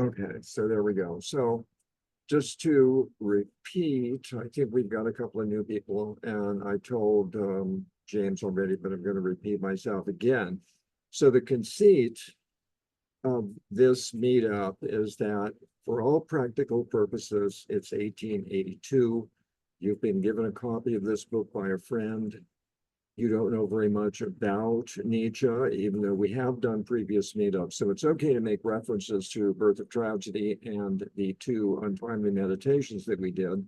Okay, so there we go. So just to repeat, I think we've got a couple of new people, and I told James already, but I'm going to repeat myself again. So the conceit of this meetup is that for all practical purposes, it's 1882. You've been given a copy of this book by a friend. You don't know very much about Nietzsche, even though we have done previous meetups. So it's okay to make references to Birth of Tragedy and the two untimely meditations that we did,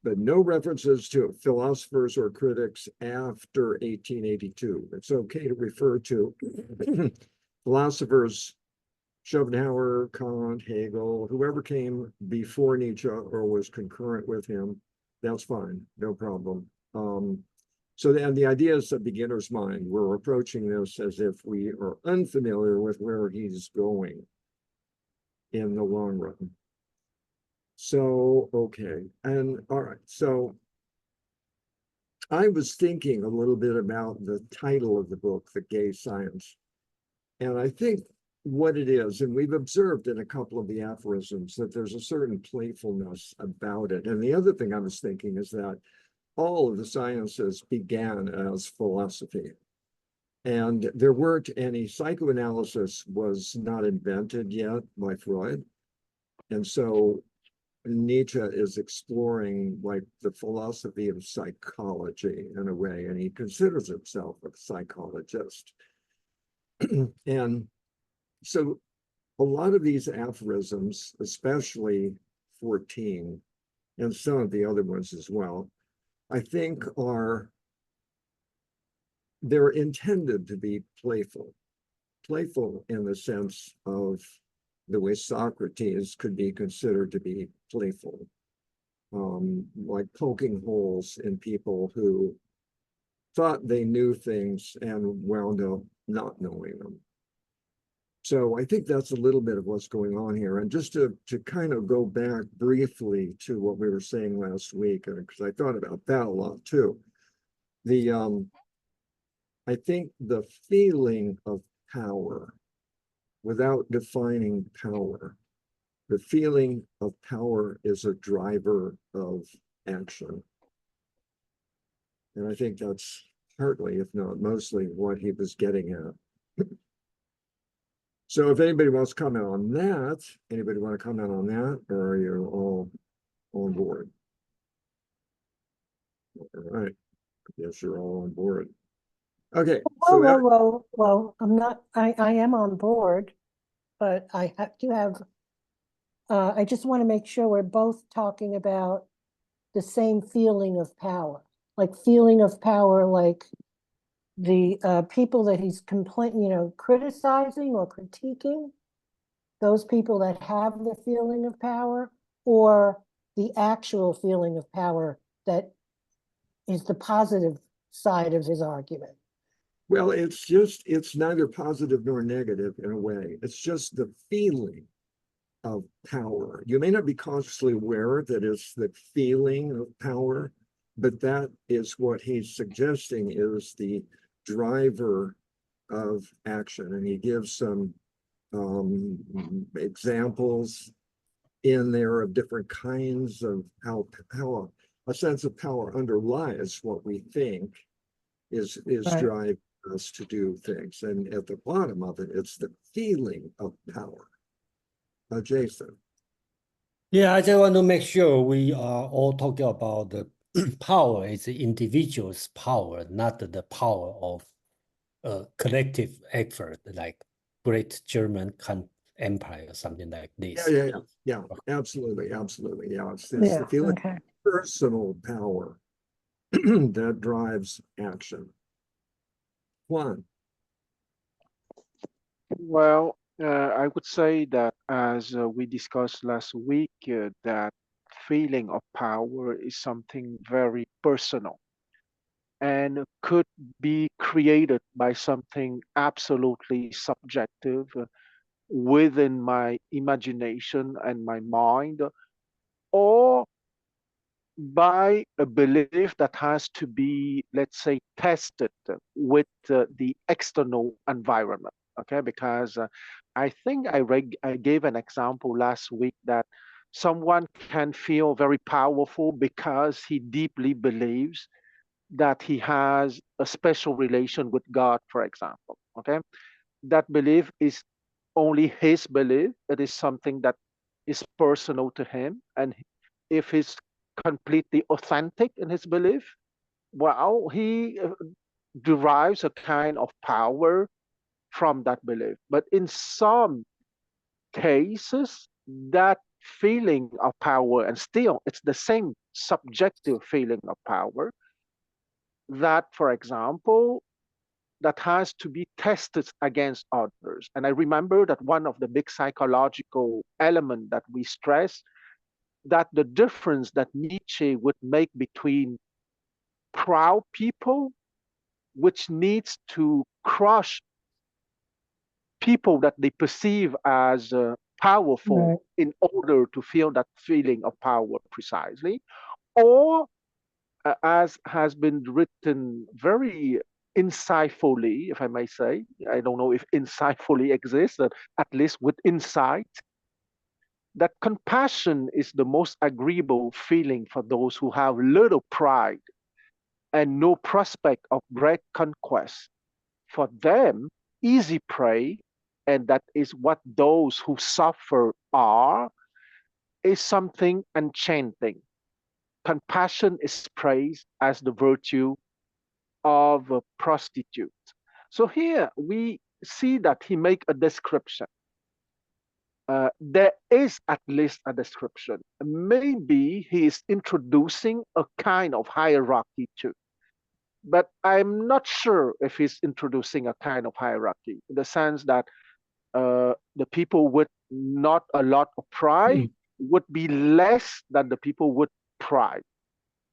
but no references to philosophers or critics after 1882. It's okay to refer to philosophers, Schopenhauer, Kant, Hegel, whoever came before Nietzsche or was concurrent with him. That's fine, no problem. So then the idea is a beginner's mind. We're approaching this as if we are unfamiliar with where he's going in the long run. So, okay. And all right. So I was thinking a little bit about the title of the book, The Gay Science. And I think what it is, and we've observed in a couple of the aphorisms that there's a certain playfulness about it. And the other thing I was thinking is that all of the sciences began as philosophy. And there weren't any, psychoanalysis was not invented yet by Freud. And so Nietzsche is exploring like the philosophy of psychology in a way, and he considers himself a psychologist. And so a lot of these aphorisms, especially 14, and some of the other ones as well, I think they're intended to be playful in the sense of the way Socrates could be considered to be playful, like poking holes in people who thought they knew things and wound up not knowing them. So I think that's a little bit of what's going on here. And just to kind of go back briefly to what we were saying last week, because I thought about that a lot too. I think the feeling of power, without defining power, the feeling of power is a driver of action. And I think that's partly, if not mostly, what he was getting at. So if anybody wants to comment on that, anybody want to comment on that, or are you all on board? All right. Yes, you're all on board. Okay. Well, I'm not, I am on board, but I just want to make sure we're both talking about the same feeling of power, like feeling of power, like the people that he's criticizing or critiquing, those people that have the feeling of power, or the actual feeling of power that is the positive side of his argument. Well, it's neither positive nor negative in a way. It's just the feeling of power. You may not be consciously aware that it's the feeling of power, but that is what he's suggesting is the driver of action. And he gives some examples in there of different kinds of how a sense of power underlies what we think is right. Driving us to do things. And at the bottom of it, it's the feeling of power. Jason. Yeah, I just want to make sure we are all talking about the power is the individual's power, not the power of a collective effort, like great German empire or something like this. Yeah, absolutely. Yeah, it's the feeling of personal power that drives action. Juan. Well, I would say that as we discussed last week, that feeling of power is something very personal and could be created by something absolutely subjective within my imagination and my mind, or by a belief that has to be, let's say, tested with the external environment. Okay, because I think I gave an example last week that someone can feel very powerful because he deeply believes that he has a special relation with God, for example. Okay, that belief is only his belief. It is something that is personal to him, and if he's completely authentic in his belief, well, he derives a kind of power from that belief. But in some cases, that feeling of power, and still it's the same subjective feeling of power, that, for example, that has to be tested against others. And I remember that one of the big psychological elements that we stress, that the difference that Nietzsche would make between proud people, which needs to crush people that they perceive as powerful Right. in order to feel that feeling of power precisely, or as has been written very insightfully, if I may say, I don't know if insightfully exists, but at least with insight, that compassion is the most agreeable feeling for those who have little pride and no prospect of great conquest. For them, easy prey, and that is what those who suffer are, is something enchanting. Compassion is praised as the virtue of a prostitute. So here we see that he make a description. There is at least a description. Maybe he is introducing a kind of hierarchy too. But I'm not sure if he's introducing a kind of hierarchy in the sense that the people with not a lot of pride would be less than the people with pride.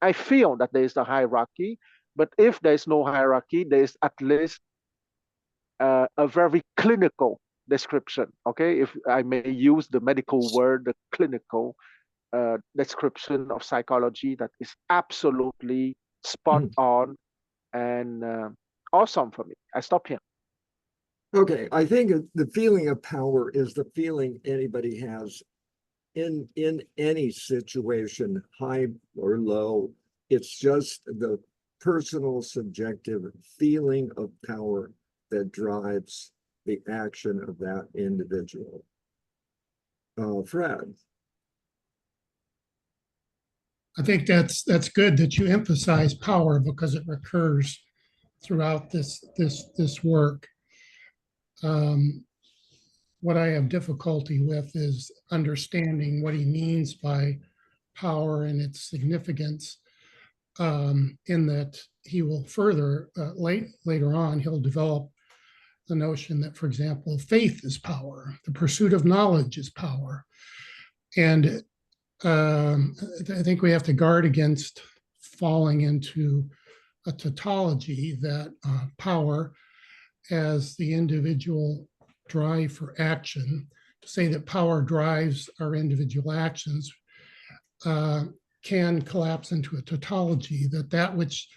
I feel that there is a hierarchy, but if there is no hierarchy, there is at least a very clinical description. Okay, if I may use the medical word, the clinical description of psychology that is absolutely spot on and awesome for me. I stop here. Okay, I think the feeling of power is the feeling anybody has in any situation, high or low. It's just the personal subjective feeling of power that drives the action of that individual. Fred. I think that's good that you emphasize power because it recurs throughout this work. What I have difficulty with is understanding what he means by power and its significance. In that he will further later on he'll develop the notion that, for example, faith is power, the pursuit of knowledge is power, and I think we have to guard against falling into a tautology that power as the individual drive for action, to say that power drives our individual actions, can collapse into a tautology that which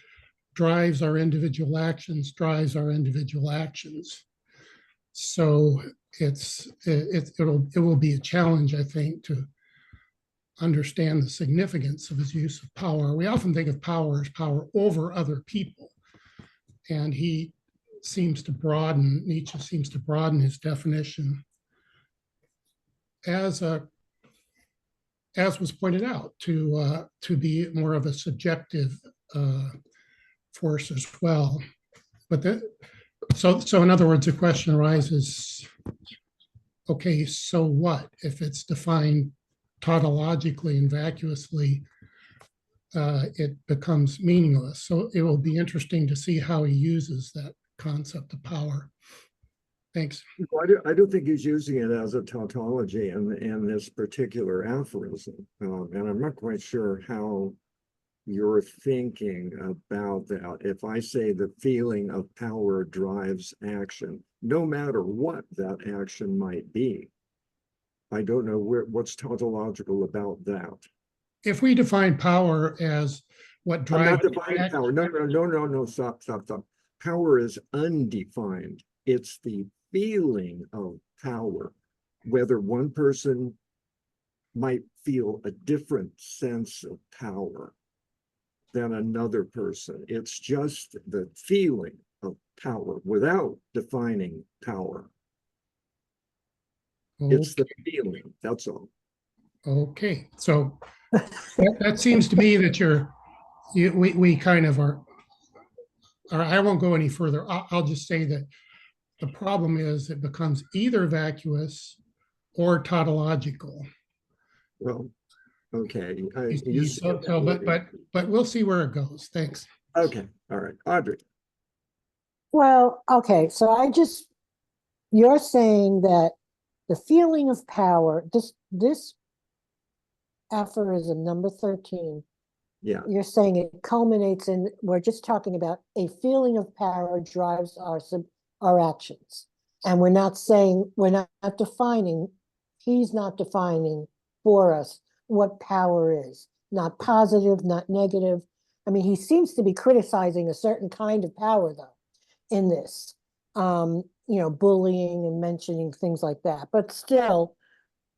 drives our individual actions drives our individual actions. So it will be a challenge, I think, to understand the significance of his use of power. We often think of power as power over other people, and Nietzsche seems to broaden his definition as was pointed out, to be more of a subjective force as well. But so in other words, the question arises, okay, so what if it's defined tautologically and vacuously? It becomes meaningless. So it will be interesting to see how he uses that concept of power. Thanks. I don't think he's using it as a tautology in this particular aphorism. And I'm not quite sure how you're thinking about that. If I say the feeling of power drives action, no matter what that action might be, I don't know what's tautological about that. If we define power as what drives... I'm not defining power. No, stop. Power is undefined. It's the feeling of power, whether one person might feel a different sense of power than another person. It's just the feeling of power without defining power. It's the feeling, that's all. Okay, so that seems to me that we kind of are, I won't go any further. I'll just say that the problem is it becomes either vacuous or tautological. Well, okay. But we'll see where it goes. Thanks. Okay, all right. Audrey. Well, okay, so you're saying that the feeling of power, this aphorism number 13, Yeah, you're saying it culminates in, we're just talking about a feeling of power drives our actions. And we're not defining, he's not defining for us what power is. Not positive, not negative. I mean, he seems to be criticizing a certain kind of power, though, in this. Bullying and mentioning things like that. But still,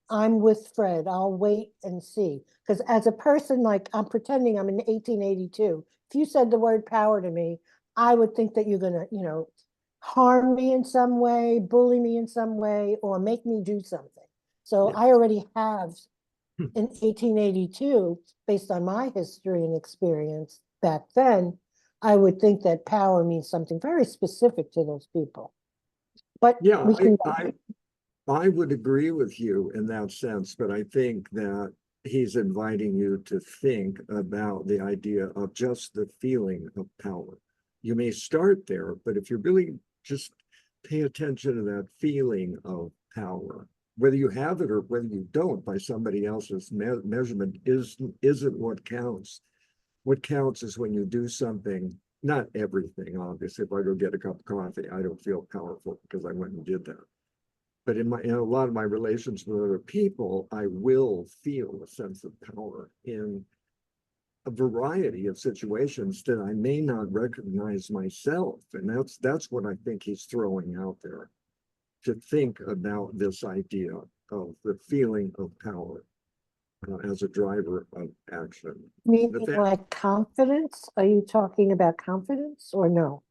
I'm with Fred. I'll wait and see. Because as a person, like, I'm pretending I'm in 1882. If you said the word power to me, I would think that you're going to, harm me in some way, bully me in some way, or make me do something. So yeah. I already have in 1882, based on my history and experience back then, I would think that power means something very specific to those people. But Yeah, we can I would agree with you in that sense, but I think that he's inviting you to think about the idea of just the feeling of power. You may start there, but if you really just pay attention to that feeling of power, whether you have it or whether you don't by somebody else's measurement isn't what counts. What counts is when you do something, not everything, obviously. If I go get a cup of coffee, I don't feel powerful because I went and did that. But in a lot of my relations with other people, I will feel a sense of power in a variety of situations that I may not recognize myself. And that's what I think he's throwing out there, to think about this idea of the feeling of power as a driver of action. meaning like confidence. Are you talking about confidence or no?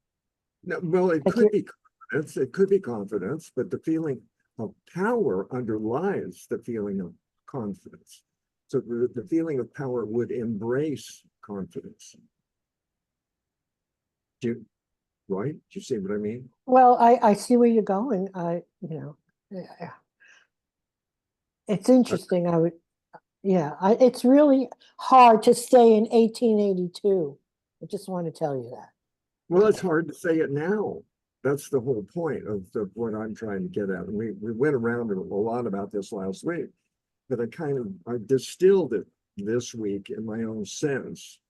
No, well, it Like could be confidence. It could be confidence, but the feeling of power underlies the feeling of confidence. So the feeling of power would embrace confidence. Right? Do you see what I mean? Well, I see where you're going. It's interesting. It's really hard to stay in 1882. I just want to tell you that. Well, it's hard to say it now. That's the whole point of what I'm trying to get at. And we went around a lot about this last week, but I distilled it this week in my own sense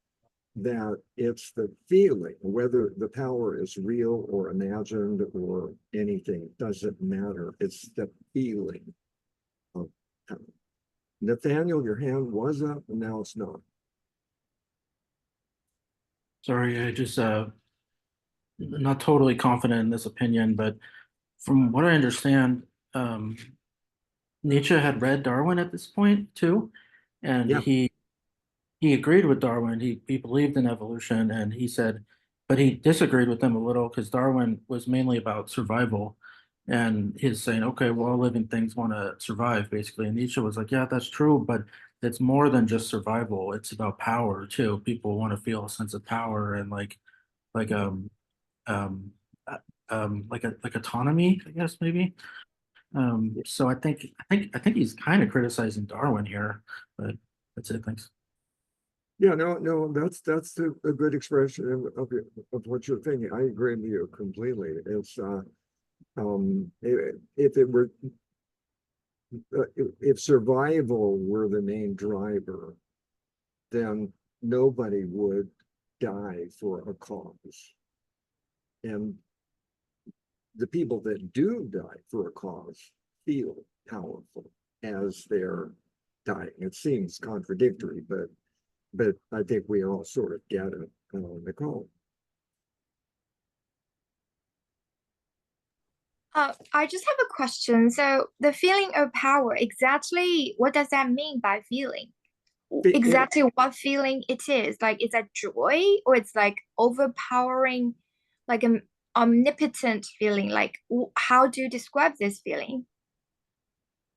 that it's the feeling, whether the power is real or imagined or anything, doesn't matter. It's the feeling of power. Nathaniel, your hand was up and now it's not. Sorry, I just not totally confident in this opinion, but from what I understand, Nietzsche had read Darwin at this point too, and Yeah. he agreed with Darwin. He believed in evolution, and he said, but he disagreed with them a little because Darwin was mainly about survival, and he's saying, okay, well, all living things want to survive, basically. And Nietzsche was like, yeah, that's true, but it's more than just survival. It's about power too. People want to feel a sense of power and like um like autonomy, I guess maybe. So I think he's kind of criticizing Darwin here, but that's it. Thanks. Yeah, no, that's a good expression of what you're thinking. I agree with you completely. It's if it were if survival were the main driver, then nobody would die for a cause. And the people that do die for a cause feel powerful as they're dying. It seems contradictory, but I think we all sort of get it, Nicole. I just have a question. So the feeling of power, exactly what does that mean by feeling? It- Exactly what feeling it is? Like, is that joy or it's like overpowering, like an omnipotent feeling? Like, how do you describe this feeling?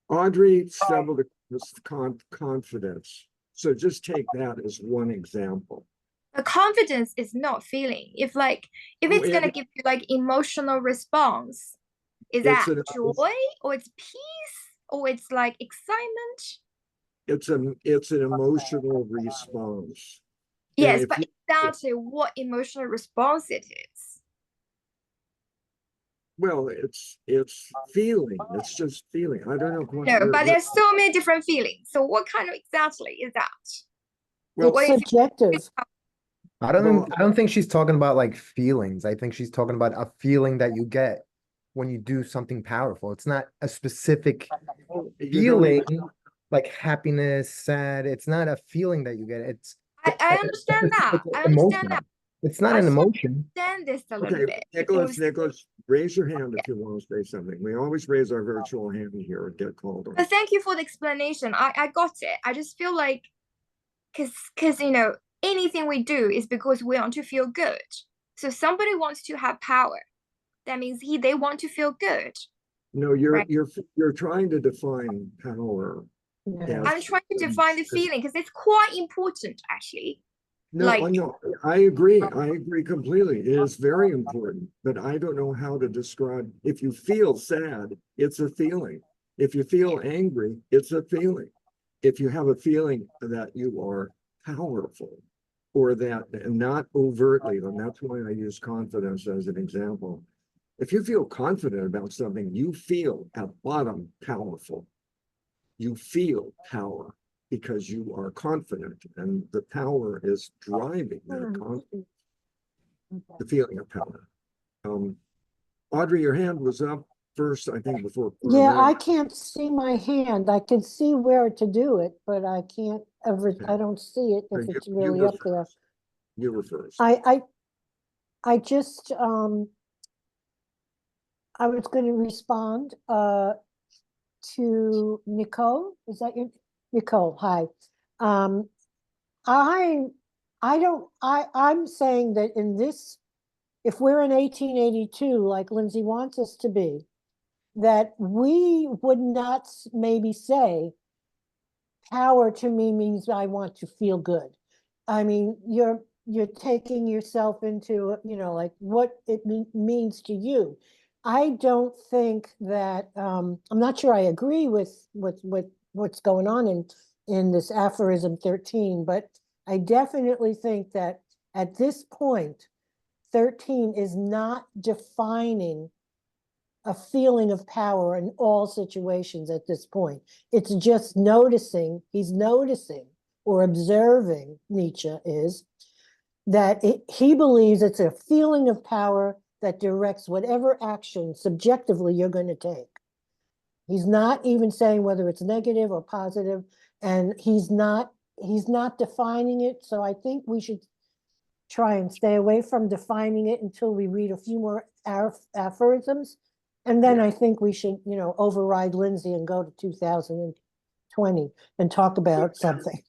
Audrey stumbled across confidence. So just take that as one example. But confidence is not feeling. If Oh, it's gonna give you like emotional response, is It's that an joy or it's peace or it's like excitement? it's an emotional response. And Yes, if but you, exactly what emotional response it is. well, it's feeling. It's just feeling. I don't know what No, but where there's so many different feelings. So what kind of exactly is that? well, What It's is it? subjective. well, I don't think she's talking about like feelings. I think she's talking about a feeling that you get when you do something powerful. It's not a specific you don't even feeling like happiness, sad. It's not a feeling that you get. It's I understand that. it's an I understand emotion. that. It's not I an just want emotion. to understand this a little okay, bit Nicholas, because raise your hand if you want to say something. We always raise our virtual hand here and get called on. but thank you for the explanation. I got it. I just feel like because anything we do is because we want to feel good. So somebody wants to have power. That means they want to feel good. No, Right. you're trying to define power Yeah. I'm trying to define the feeling because it's quite important actually. No, no, I agree. I agree completely. It is very important, but I don't know how to describe. If you feel sad, it's a feeling. If you feel angry, it's a feeling. If you have a feeling that you are powerful or that, and not overtly, and that's why I use confidence as an example. If you feel confident about something, you feel at bottom powerful. You feel power because you are confident, and the power is driving that confidence, the feeling of power. Audrey, your hand was up first, I think, before. Yeah, I can't see my hand. I can see where to do it, but I can't ever, I don't see it if it's really up there. You were first. I just, I was going to respond to Nicole. Is that your Nicole? Hi. I'm saying that in this, if we're in 1882, like Lindsay wants us to be, that we would not maybe say power to me means I want to feel good. I mean, you're taking yourself into, like what it means to you. I don't think that I'm not sure I agree with what's going on in this aphorism 13, but I definitely think that at this point, 13 is not defining a feeling of power in all situations at this point. It's just noticing, he's noticing or observing, Nietzsche is, that he believes it's a feeling of power that directs whatever action subjectively you're going to take. He's not even saying whether it's negative or positive, and he's not defining it. So I think we should try and stay away from defining it until we read a few more aphorisms. And then I think we should, override Lindsay and go to 2020 and talk about something.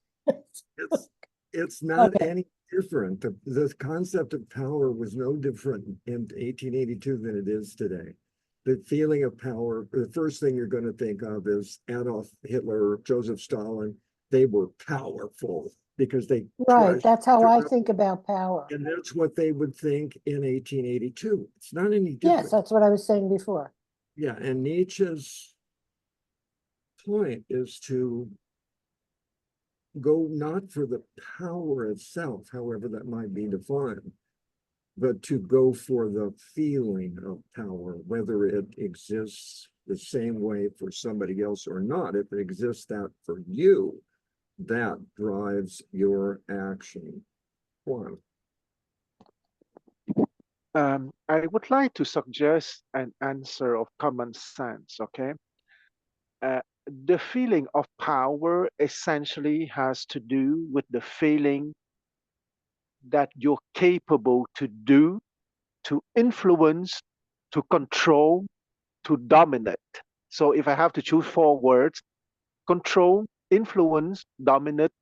It's not any different. The concept of power was no different in 1882 than it is today. The feeling of power, the first thing you're going to think of is Adolf Hitler, Joseph Stalin. They were powerful because they right. That's how I think about power. And that's what they would think in 1882. It's not any different. Yes, that's what I was saying before. Yeah, and Nietzsche's point is to go not for the power itself, however that might be defined, but to go for the feeling of power, whether it exists the same way for somebody else or not. If it exists that for you, that drives your action. One. I would like to suggest an answer of common sense, okay? The feeling of power essentially has to do with the feeling that you're capable to do, to influence, to control, to dominate. So if I have to choose 4 words, control, influence, dominate,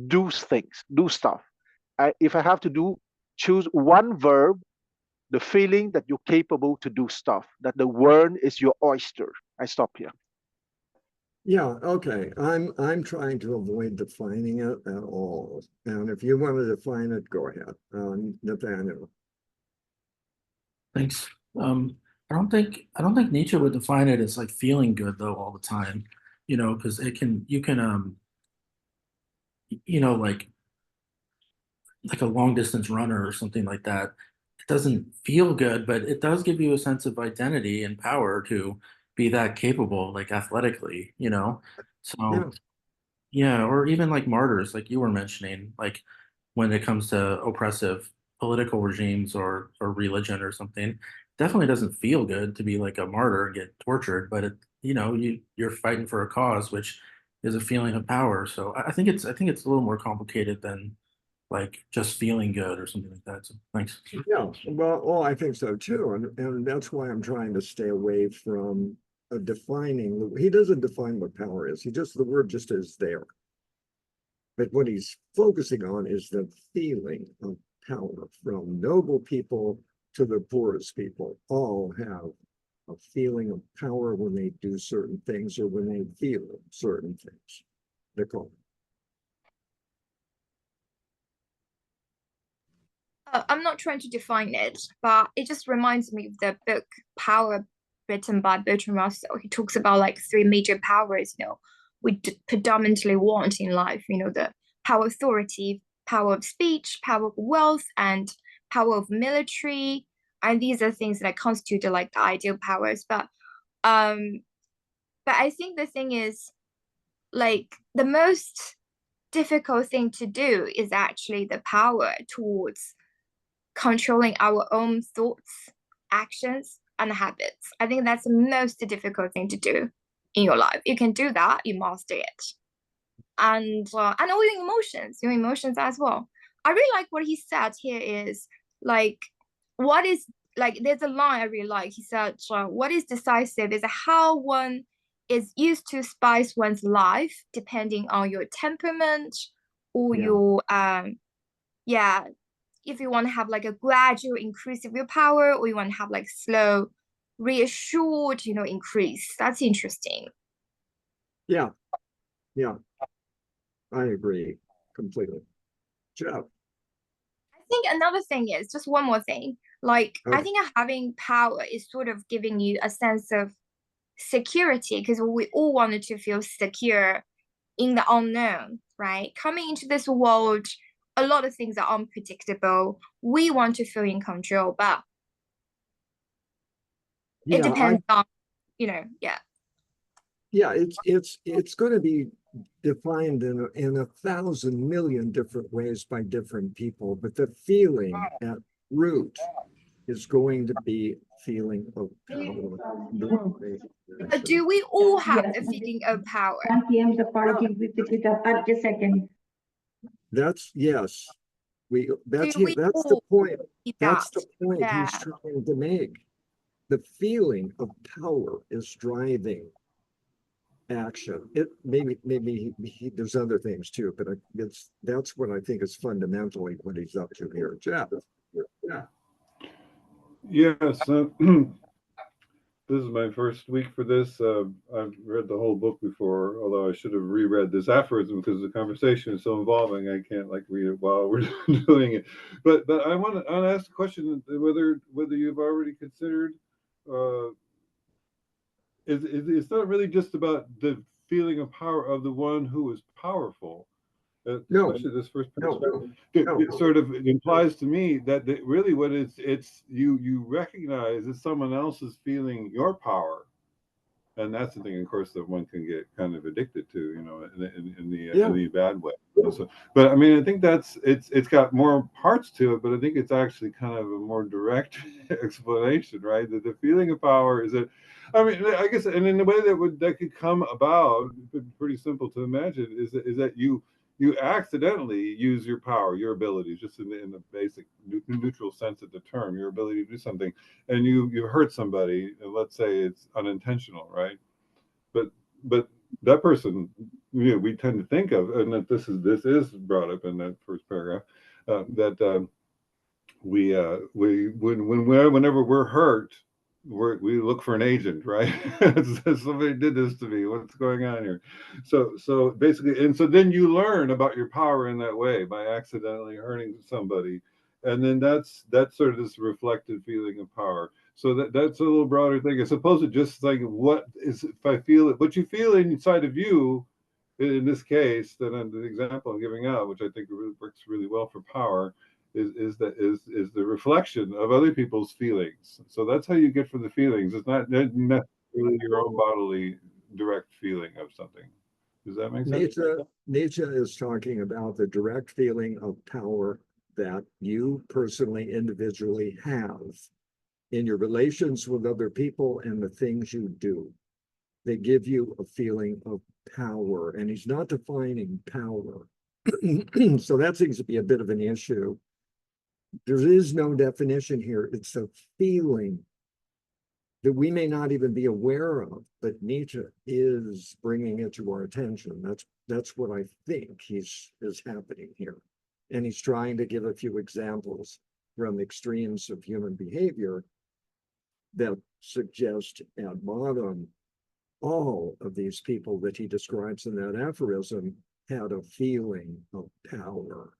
do things, do stuff. If I have to choose one verb, the feeling that you're capable to do stuff, that the world is your oyster. I stop here. Yeah, okay. I'm trying to avoid defining it at all. And if you want to define it, go ahead. Nathaniel. Thanks. I don't think Nietzsche would define it as like feeling good though all the time, because you can like a long distance runner or something like that. It doesn't feel good, but it does give you a sense of identity and power to be that capable, like athletically, So yeah, or even like martyrs, like you were mentioning, like when it comes to oppressive political regimes or religion or something, definitely doesn't feel good to be like a martyr and get tortured, but you're fighting for a cause, which is a feeling of power. So I think it's a little more complicated than like just feeling good or something like that. So thanks. Yeah, well, I think so too. And that's why I'm trying to stay away from defining. He doesn't define what power is. The word just is there. But what he's focusing on is the feeling of power, from noble people to the poorest people. All have a feeling of power when they do certain things or when they feel certain things. Nicole. I'm not trying to define it, but it just reminds me of the book Power, written by Bertrand Russell. He talks about like 3 major powers, we predominantly want in life, the power of authority, power of speech, power of wealth, and power of military. And these are things that constitute like the ideal powers. But I think the thing is, like, the most difficult thing to do is actually the power towards controlling our own thoughts, actions, and habits. I think that's the most difficult thing to do in your life. You can do that, you master it. And all your emotions as well. I really like what he said here is like, what is, like, there's a line I really like. He said, what is decisive is how one is used to spice one's life depending on your temperament or your if you want to have like a gradual increase of your power, or you want to have like slow, reassured, increase. That's interesting. Yeah, I agree completely. Jeff. I think another thing is just one more thing. Like, I think having power is sort of giving you a sense of security, because we all wanted to feel secure in the unknown, right? Coming into this world, a lot of things are unpredictable. We want to feel in control, but it depends on, yeah. Yeah, it's going to be defined in 1,000 million different ways by different people, but the feeling at root is going to be feeling of power. But do we all have the feeling of power? 1 p.m. the party with the second. That's yes. That's we the point. That's the point Yeah. he's trying to make. The feeling of power is driving action. It maybe there's other things too, but that's what I think is fundamentally what he's up to here. Jeff. Yeah. Yes. This is my first week for this. I've read the whole book before, although I should have reread this afterwards because the conversation is so involving. I can't like read it while we're doing it. But I want to ask the question whether you've already considered. It's not really just about the feeling of power of the one who is powerful. No, especially this first no, person. no. It sort of implies to me that really what it's you recognize that someone else is feeling your power, and that's the thing, of course, that one can get kind of addicted to, in the bad way. So, but I mean, I think it's got more parts to it, but I think it's actually kind of a more direct explanation, right? That the feeling of power is that, I mean, I guess, and in the way that could come about, pretty simple to imagine, is that you you accidentally use your power, your abilities, just in the basic neutral sense of the term, your ability to do something, and you hurt somebody, and let's say it's unintentional, right? But that person, we tend to think of, and that this is brought up in that first paragraph, that whenever we're hurt, we look for an agent, right? Somebody did this to me. What's going on here? So basically, and so then you learn about your power in that way by accidentally hurting somebody, and then that's sort of this reflected feeling of power. So that's a little broader thing. As opposed to just like what is, if I feel it, what you feel inside of you, in this case, then the example I'm giving out, which I think works really well for power, is the reflection of other people's feelings. So that's how you get from the feelings. It's not necessarily your own bodily direct feeling of something. Does that make sense? Nietzsche is talking about the direct feeling of power that you personally, individually have in your relations with other people and the things you do. They give you a feeling of power, and he's not defining power. So that seems to be a bit of an issue. There is no definition here. It's a feeling that we may not even be aware of, but Nietzsche is bringing it to our attention. That's what I think is happening here. And he's trying to give a few examples from extremes of human behavior that suggest at bottom all of these people that he describes in that aphorism had a feeling of power.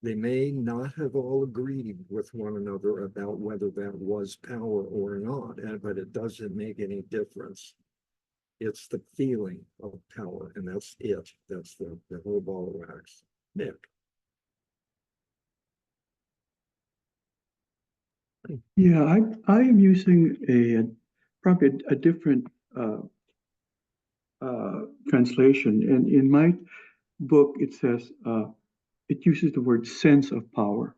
They may not have all agreed with one another about whether that was power or not, but it doesn't make any difference. It's the feeling of power, and that's it. That's the whole ball of wax. Nick. Yeah, I am using probably a different translation, and in my book it says it uses the word sense of power,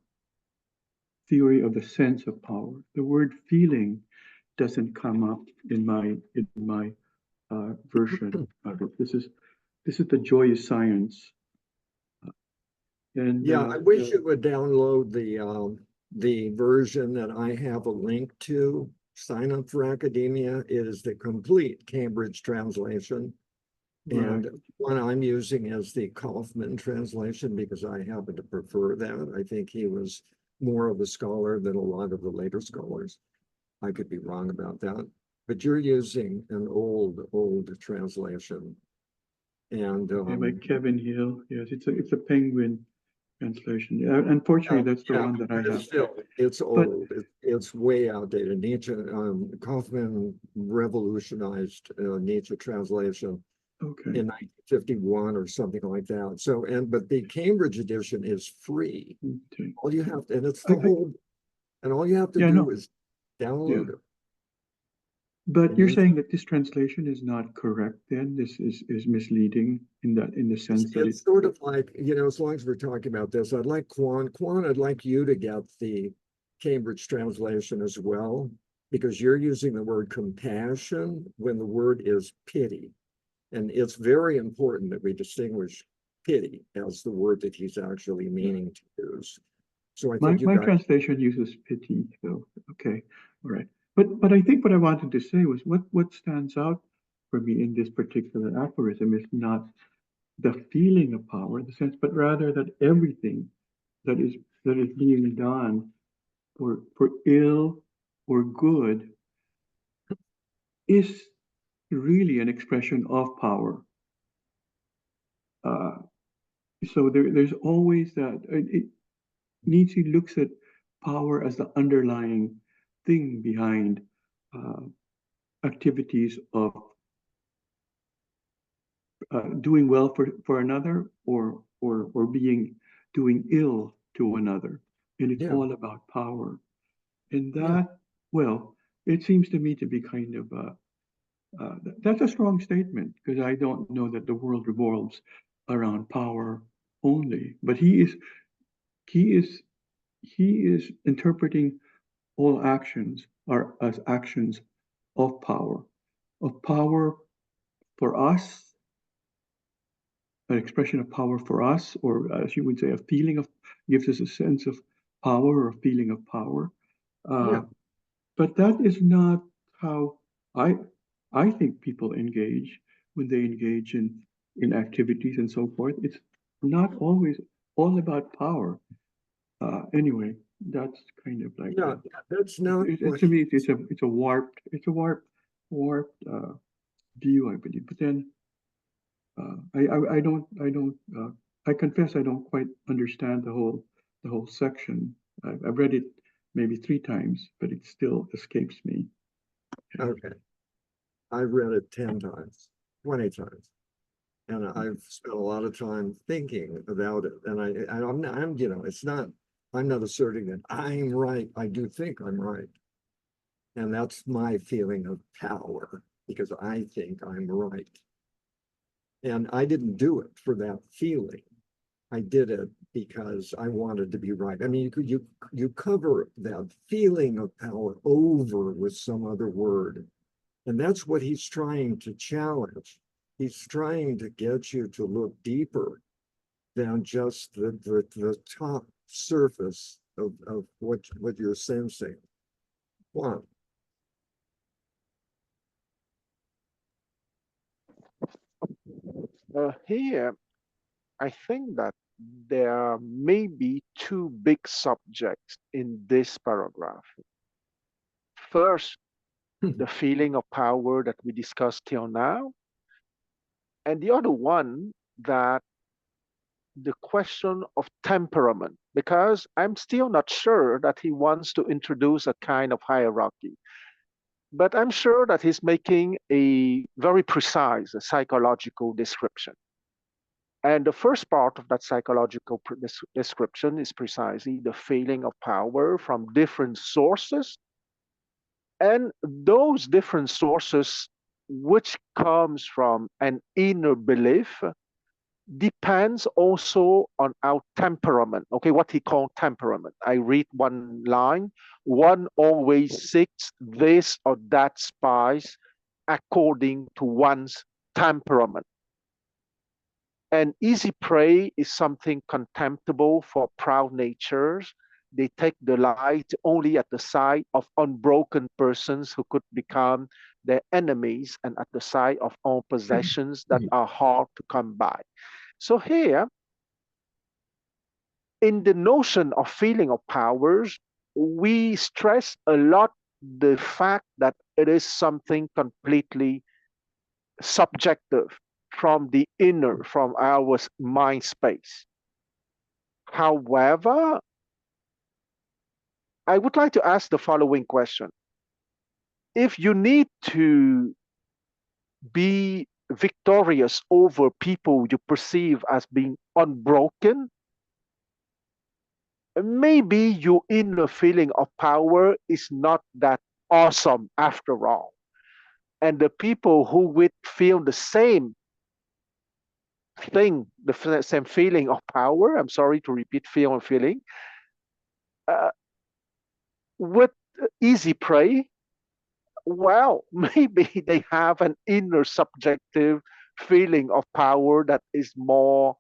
theory of the sense of power. The word feeling doesn't come up in my version of it. This is the Joyous Science. And yeah, I wish you would download the version that I have a link to. Sign up for academia. It is the complete Cambridge translation. And one I'm using is the Kaufman translation because I happen to prefer that. I think he was more of a scholar than a lot of the later scholars. I could be wrong about that. But you're using an old translation. And by Kevin Hill. Yes, it's a Penguin translation. Yeah, unfortunately, that's the one that I have. It's old. It's way outdated. Nietzsche, Kaufman revolutionized Nietzsche translation in 1951 or something like that. So, but the Cambridge edition is free. All you have to, and it's the whole, and all you have to do is download it. But you're saying that this translation is not correct then? This is misleading in the sense that it's sort of like, as long as we're talking about this, I'd like Quan, I'd like you to get the Cambridge translation as well, because you're using the word compassion when the word is pity. And it's very important that we distinguish pity as the word that he's actually meaning to use. So I think my translation uses pity, so okay, all right. But I think what I wanted to say was what stands out for me in this particular aphorism is not the feeling of power, the sense, but rather that everything that is being done for ill or good is really an expression of power. So there's always that. Nietzsche looks at power as the underlying thing behind activities of doing well for another or doing ill to another, and it's all about power. And that, well, it seems to me to be kind of that's a strong statement, because I don't know that the world revolves around power only, but he is interpreting all actions are as actions of power for us an expression of power for us, or as you would say, a feeling of, gives us a sense of power or a feeling of power. But that is not how I think people engage when they engage in activities and so forth. It's not always all about power. Anyway, that's kind of like that's not to me. It's a warped view, I believe. But then I confess I don't quite understand the whole section. I've read it maybe 3 times, but it still escapes me. Okay. I've read it 10 times, 20 times. And I've spent a lot of time thinking about it. And I'm you know, it's not, I'm not asserting that I'm right. I do think I'm right. And that's my feeling of power, because I think I'm right. And I didn't do it for that feeling. I did it because I wanted to be right. I mean, you cover that feeling of power over with some other word. And that's what he's trying to challenge. He's trying to get you to look deeper than just the top surface of what you're sensing. One. Here, I think that there may be 2 big subjects in this paragraph. First, the feeling of power that we discussed till now, and the other one, that the question of temperament, because I'm still not sure that he wants to introduce a kind of hierarchy. But I'm sure that he's making a very precise psychological description. And the first part of that psychological description is precisely the feeling of power from different sources. And those different sources, which comes from an inner belief, depends also on our temperament. Okay, what he called temperament. I read one line: one always seeks this or that spice according to one's temperament. And easy prey is something contemptible for proud natures. They take delight only at the sight of unbroken persons who could become their enemies, and at the sight of all possessions that are hard to come by. So here, in the notion of feeling of powers, we stress a lot the fact that it is something completely subjective, from the inner, from our mind space. However, I would like to ask the following question. If you need to be victorious over people you perceive as being unbroken, maybe your inner feeling of power is not that awesome after all. And the people who would feel the same thing, the same feeling of power, I'm sorry to repeat feel and feeling, with easy prey, well, maybe they have an inner subjective feeling of power that is more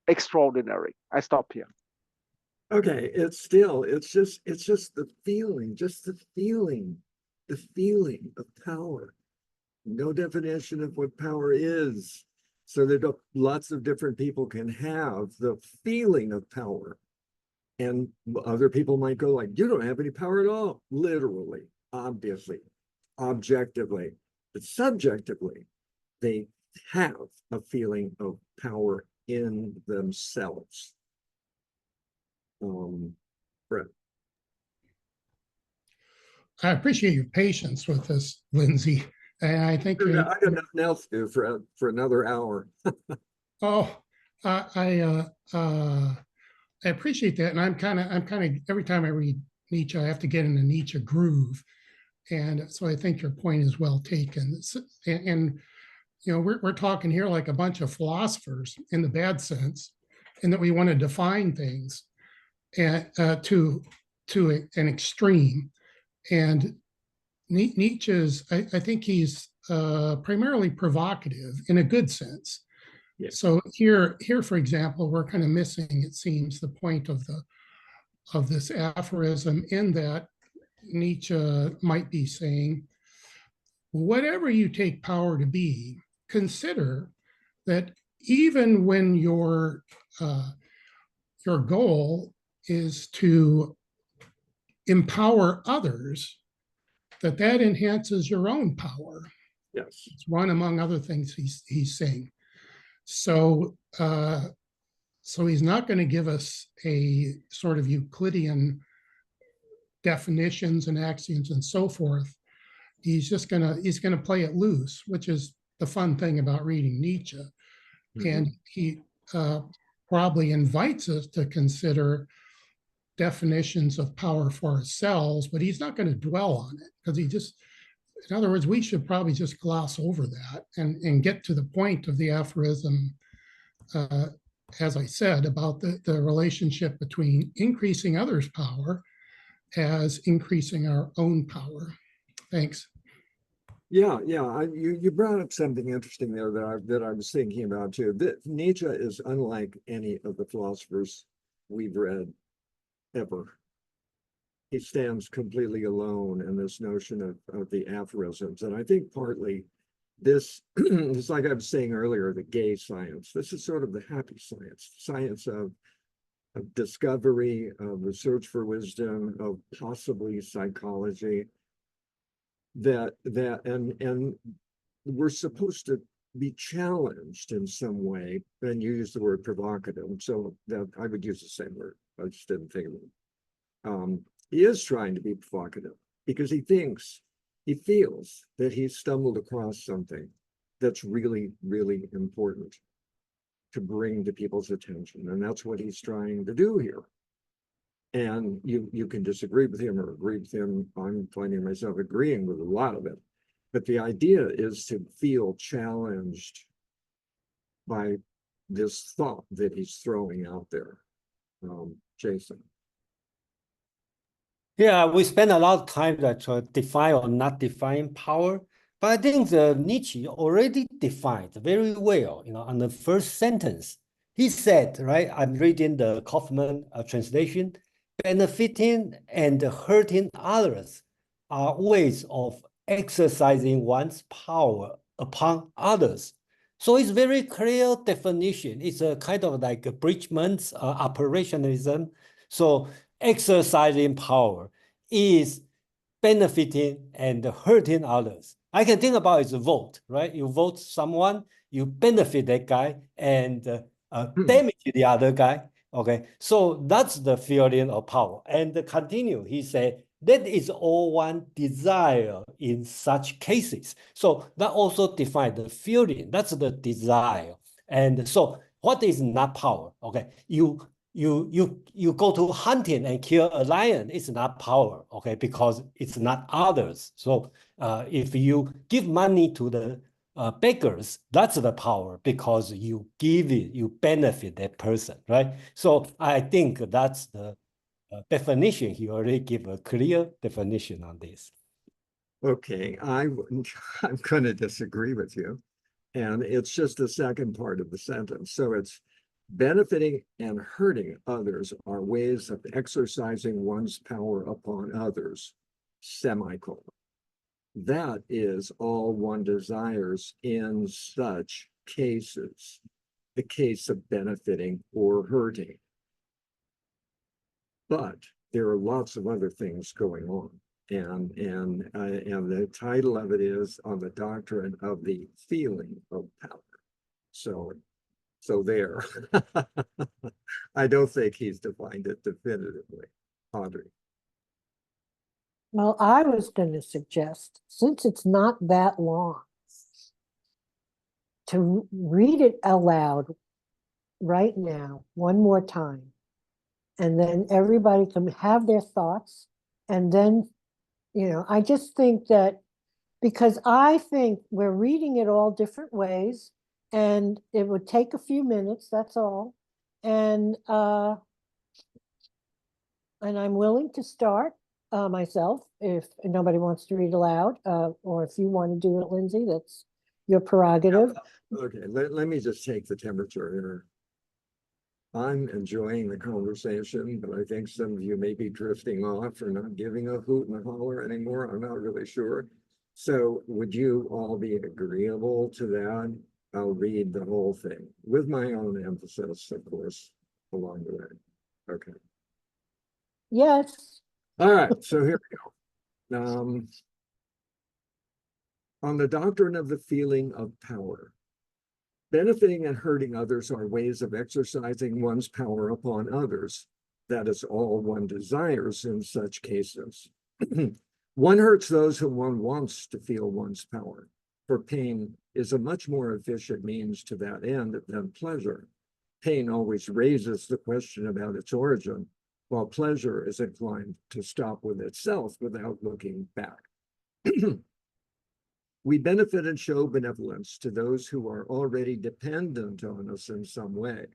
extraordinary. I stop here. Okay, it's just the feeling of power. No definition of what power is. So that lots of different people can have the feeling of power. And other people might go like, you don't have any power at all, literally, obviously, objectively, but subjectively, they have a feeling of power in themselves. Brett. I appreciate your patience with this, Lindsay. And I think I got nothing else to do for another hour. I appreciate that, and I'm kind of every time I read Nietzsche, I have to get in a Nietzsche groove, and so I think your point is well taken. And you know, we're talking here like a bunch of philosophers in the bad sense, in that we want to define things and to an extreme. And Nietzsche's, I think he's primarily provocative in a good sense. Yeah. So here, for example, we're kind of missing, it seems, the point of this aphorism, in that Nietzsche might be saying, whatever you take power to be, consider that even when your goal is to empower others, that enhances your own power. Yes. It's one among other things he's saying. So so he's not going to give us a sort of Euclidean definitions and axioms and so forth. He's gonna play it loose, which is the fun thing about reading Nietzsche. And he probably invites us to consider definitions of power for ourselves, but he's not going to dwell on it, because in other words, we should probably just gloss over that and get to the point of the aphorism, as I said, about the relationship between increasing others' power as increasing our own power. Thanks. Yeah, you brought up something interesting there that I was thinking about too. That Nietzsche is unlike any of the philosophers we've read ever. He stands completely alone in this notion of the aphorisms. And I think partly this is, like I was saying earlier, the gay science. This is sort of the happy science of discovery, of the search for wisdom, of possibly psychology. And we're supposed to be challenged in some way. And you use the word provocative, so that I would use the same word. I just didn't think of it. He is trying to be provocative because he feels that he's stumbled across something that's really, really important to bring to people's attention, and that's what he's trying to do here. And you can disagree with him or agree with him. I'm finding myself agreeing with a lot of it. But the idea is to feel challenged by this thought that he's throwing out there. Jason. Yeah, we spend a lot of time to define or not define power, but I think Nietzsche already defined very well. On the first sentence, he said, right? I'm reading the Kaufman translation. Benefiting and hurting others are ways of exercising one's power upon others. So it's very clear definition. It's a kind of like a Bridgman's operationalism. So exercising power is benefiting and hurting others. I can think about it's a vote, right? You vote someone, you benefit that guy and damage the other guy. Okay, so that's the feeling of power. And continue, he said, that is all one desire in such cases. So that also defines the feeling. That's the desire. And so what is not power? Okay, you go to hunting and kill a lion, it's not power, okay, because it's not others. So if you give money to the beggars, that's the power, because you give it, you benefit that person, right? So I think that's the definition. He already gave a clear definition on this. Okay, I'm going to disagree with you. And it's just the second part of the sentence. So it's benefiting and hurting others are ways of exercising one's power upon others, semicolon. That is all one desires in such cases, the case of benefiting or hurting. But there are lots of other things going on. And the title of it is On the Doctrine of the Feeling of Power. So there. I don't think he's defined it definitively. Audrey. Well, I was going to suggest, since it's not that long, to read it aloud right now, one more time, and then everybody can have their thoughts. And then, I just think that, because I think we're reading it all different ways, and it would take a few minutes, that's all. And I'm willing to start myself if nobody wants to read aloud, or if you want to do it, Lindsay, that's your prerogative. Okay, let me just take the temperature here. I'm enjoying the conversation, but I think some of you may be drifting off or not giving a hoot and a holler anymore. I'm not really sure. So would you all be agreeable to that? I'll read the whole thing with my own emphasis, of course, along the way. Okay. Yes. All right, so here we go. On the doctrine of the feeling of power. Benefiting and hurting others are ways of exercising one's power upon others. That is all one desires in such cases. One hurts those whom one wants to feel one's power, for pain is a much more efficient means to that end than pleasure. Pain always raises the question about its origin, while pleasure is inclined to stop with itself without looking back. We benefit and show benevolence to those who are already dependent on us in some way,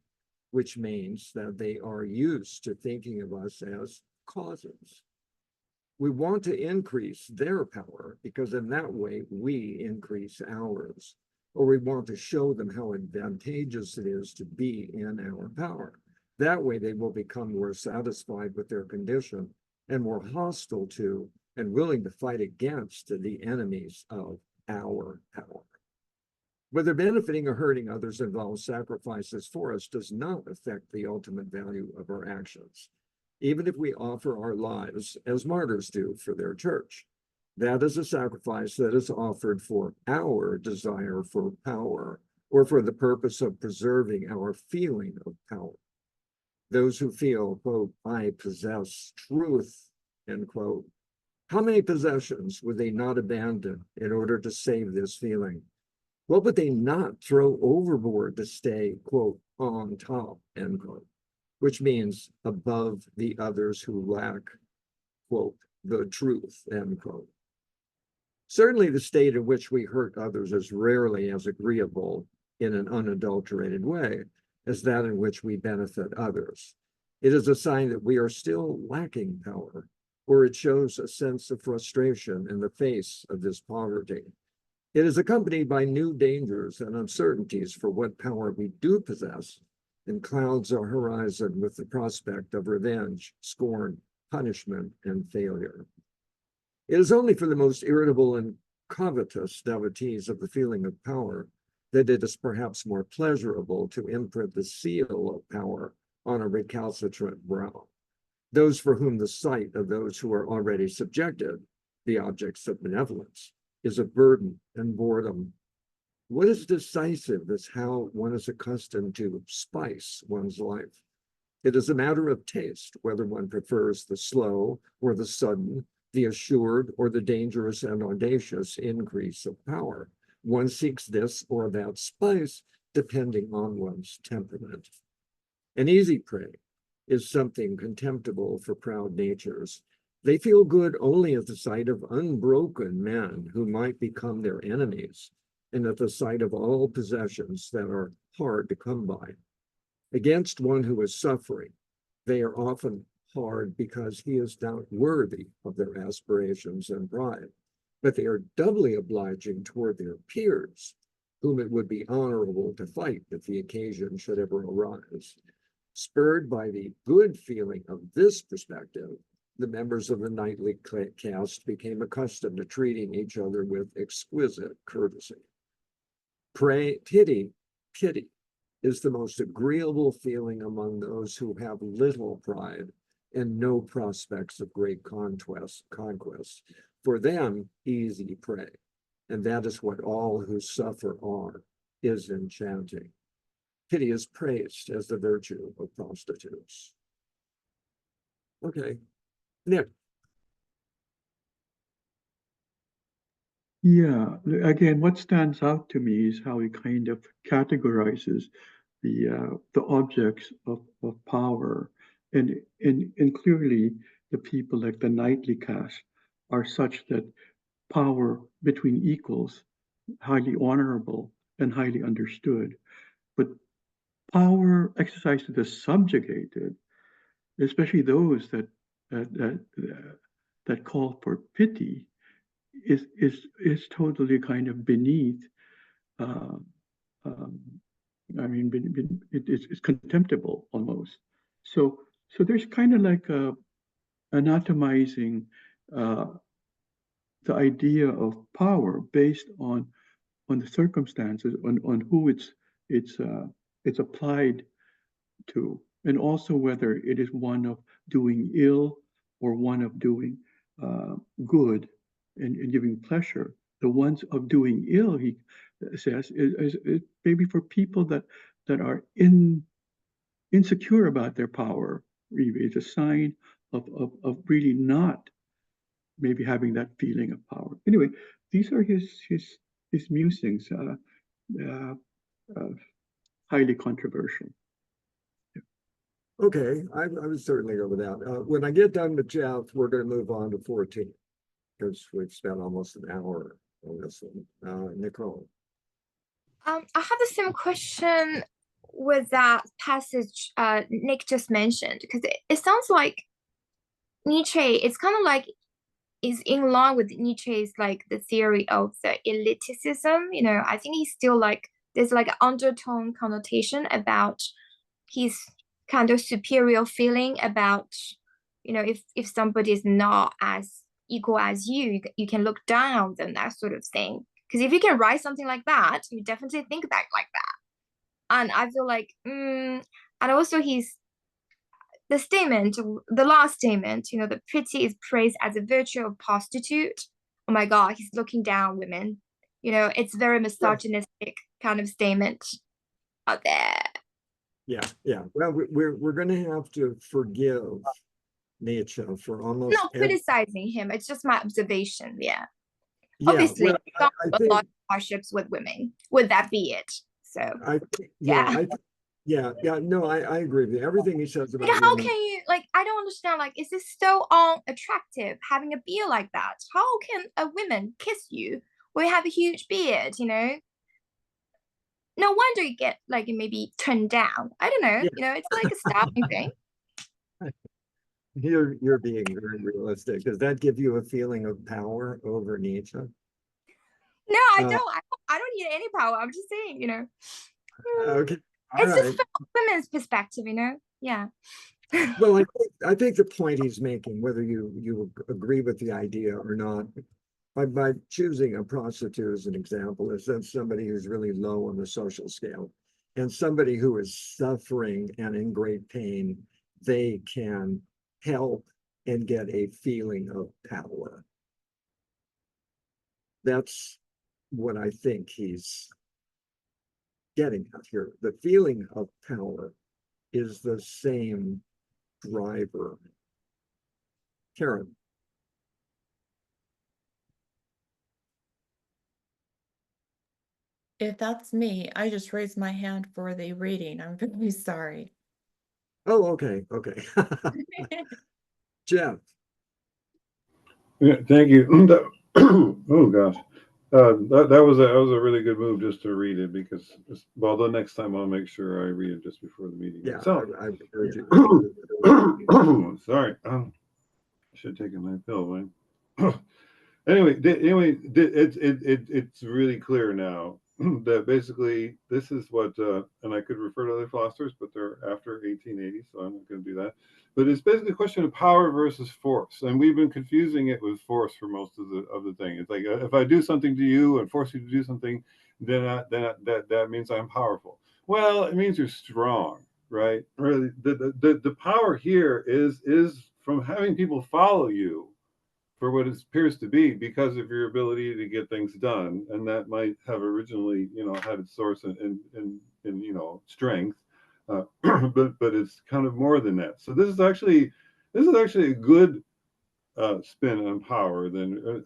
which means that they are used to thinking of us as causes. We want to increase their power because in that way we increase ours, or we want to show them how advantageous it is to be in our power. That way they will become more satisfied with their condition and more hostile to and willing to fight against the enemies of our power. Whether benefiting or hurting others involves sacrifices for us does not affect the ultimate value of our actions, even if we offer our lives as martyrs do for their church. That is a sacrifice that is offered for our desire for power or for the purpose of preserving our feeling of power. Those who feel, quote, I possess truth, end quote, how many possessions would they not abandon in order to save this feeling? What would they not throw overboard to stay, quote, on top, end quote, which means above the others who lack, quote, the truth, end quote. Certainly the state in which we hurt others is rarely as agreeable in an unadulterated way as that in which we benefit others. It is a sign that we are still lacking power, or it shows a sense of frustration in the face of this poverty. It is accompanied by new dangers and uncertainties for what power we do possess, and clouds our horizon with the prospect of revenge, scorn, punishment, and failure. It is only for the most irritable and covetous devotees of the feeling of power that it is perhaps more pleasurable to imprint the seal of power on a recalcitrant brow. Those for whom the sight of those who are already subjected, the objects of benevolence, is a burden and boredom. What is decisive is how one is accustomed to spice one's life. It is a matter of taste whether one prefers the slow or the sudden, the assured or the dangerous and audacious increase of power. One seeks this or that spice depending on one's temperament. An easy prey is something contemptible for proud natures. They feel good only at the sight of unbroken men who might become their enemies, and at the sight of all possessions that are hard to come by. Against one who is suffering, they are often hard because he is not worthy of their aspirations and pride, but they are doubly obliging toward their peers, whom it would be honorable to fight if the occasion should ever arise. Spurred by the good feeling of this perspective, the members of the knightly caste became accustomed to treating each other with exquisite courtesy. Pity is the most agreeable feeling among those who have little pride and no prospects of great conquest. For them, easy prey, and that is what all who suffer are, is enchanting. Pity is praised as the virtue of prostitutes. Okay, Nick. Yeah, again, what stands out to me is how he kind of categorizes the objects of power, and clearly the people like the knightly caste are such that power between equals, highly honorable and highly understood, but power exercised to the subjugated, especially those that call for pity, is totally kind of beneath I mean, it's contemptible almost. So there's kind of like anatomizing the idea of power based on the circumstances, on who it's applied to, and also whether it is one of doing ill or one of doing good and giving pleasure. The ones of doing ill, he says, is maybe for people that are insecure about their power. It's a sign of really not maybe having that feeling of power. Anyway, these are his musings, highly controversial. Okay, I would certainly go with that. When I get done with Jeff, we're going to move on to 14 because we've spent almost an hour on this one. Nicole. I have the same question with that passage Nick just mentioned, because it sounds like Nietzsche, it's kind of like is in line with Nietzsche's like the theory of the elitism. I think he's still like there's like an undertone connotation about his kind of superior feeling about, if somebody is not as equal as you can look down on them, that sort of thing. Because if you can write something like that, you definitely think back like that. And I feel like, and also the last statement, the pretty is praised as a virtue of prostitute. Oh my God, he's looking down on women. It's very misogynistic kind of statement out there. Yeah. Well, we're going to have to forgive Nietzsche for almost not criticizing him. It's just my observation. Yeah. Yeah, Obviously, well, I a think, lot of hardships with women. Would that be it? So no, I agree with you. Everything he says about how women. can you I don't understand, is this so unattractive having a beard like that? How can a woman kiss you when you have a huge beard? No wonder you get maybe turned down. I don't know. It's like a styling thing. You're being very realistic. Does that give you a feeling of power over Nietzsche? No, I don't. I don't need any power. I'm just saying, Okay. It's just from women's perspective, Yeah. Well, I think the point he's making, whether you agree with the idea or not, by choosing a prostitute as an example, is that somebody who's really low on the social scale, and somebody who is suffering and in great pain, they can help and get a feeling of power. That's what I think he's getting at here. The feeling of power is the same driver. Karen. If that's me, I just raised my hand for the reading. I'm really sorry. Oh, okay. Jeff. Yeah, thank you. Oh gosh, that was a really good move just to read it, because the next time I'll make sure I read it just before the meeting. Yeah, So I urge you. Sorry, I should have taken my pill, right? Anyway, it's really clear now that basically this is what, and I could refer to other philosophers, but they're after 1880, so I'm not going to do that. But it's basically a question of power versus force, and we've been confusing it with force for most of the thing. It's like, if I do something to you and force you to do something, then that means I'm powerful. Well, it means you're strong, right? Really, the power here is from having people follow you for what it appears to be, because of your ability to get things done, and that might have originally, had its source in strength, but it's kind of more than that. So this is actually a good spin on power. Than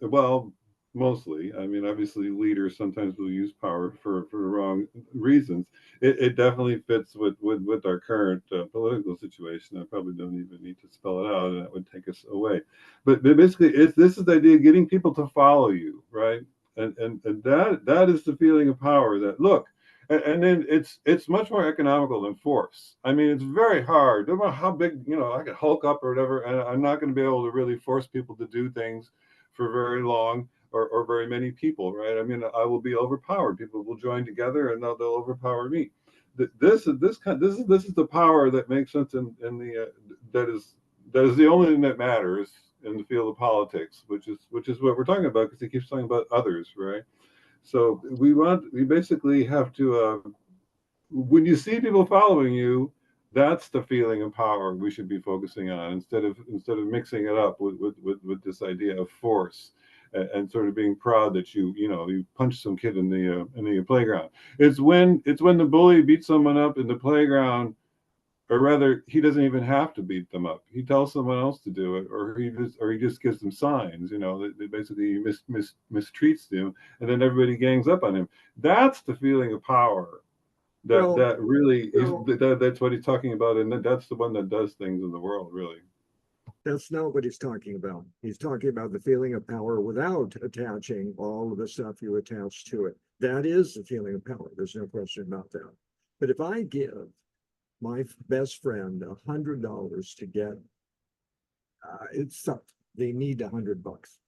mostly. I mean, obviously, leaders sometimes will use power for the wrong reasons. It definitely fits with our current political situation. I probably don't even need to spell it out, and that would take us away. But basically, this is the idea of getting people to follow you, right? And that is the feeling of power. That look. And then it's much more economical than force. I mean, it's very hard. No matter how big, I could hulk up or whatever, and I'm not going to be able to really force people to do things for very long. or very many people, right? I mean, I will be overpowered. People will join together and they'll overpower me. This is the power that makes sense in the that is the only thing that matters in the field of politics, which is what we're talking about, because he keeps talking about others, right? So we basically have to when you see people following you, that's the feeling of power we should be focusing on, instead of mixing it up with this idea of force and sort of being proud that you punched some kid in the playground. It's when the bully beats someone up in the playground, or rather, he doesn't even have to beat them up. He tells someone else to do it, or he just gives them signs, that basically mistreats them, and then everybody gangs up on him. That's the feeling of power. That really that's what he's talking about, and that's the one that does things in the world, really. That's not what he's talking about. He's talking about the feeling of power without attaching all of the stuff you attach to it. That is the feeling of power. There's no question about that. But if I give my best friend $100 to get, they need $100.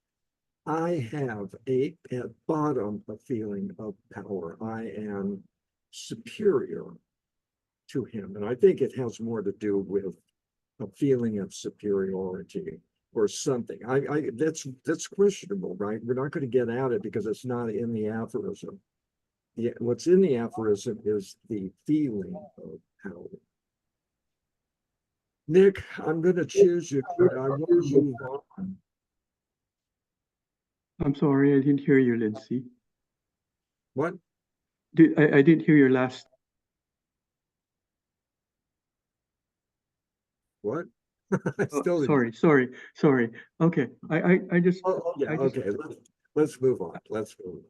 I have at bottom a feeling of power. I am superior to him, and I think it has more to do with a feeling of superiority or something. That's questionable, right? We're not going to get at it because it's not in the aphorism. What's in the aphorism is the feeling of power. Nick, I'm going to choose you, but I want to move on. I'm sorry, I didn't hear you, Lindsay. What? I didn't hear your last. What? Still Sorry. Okay, I just. Yeah. Okay. Let's move on. Let's move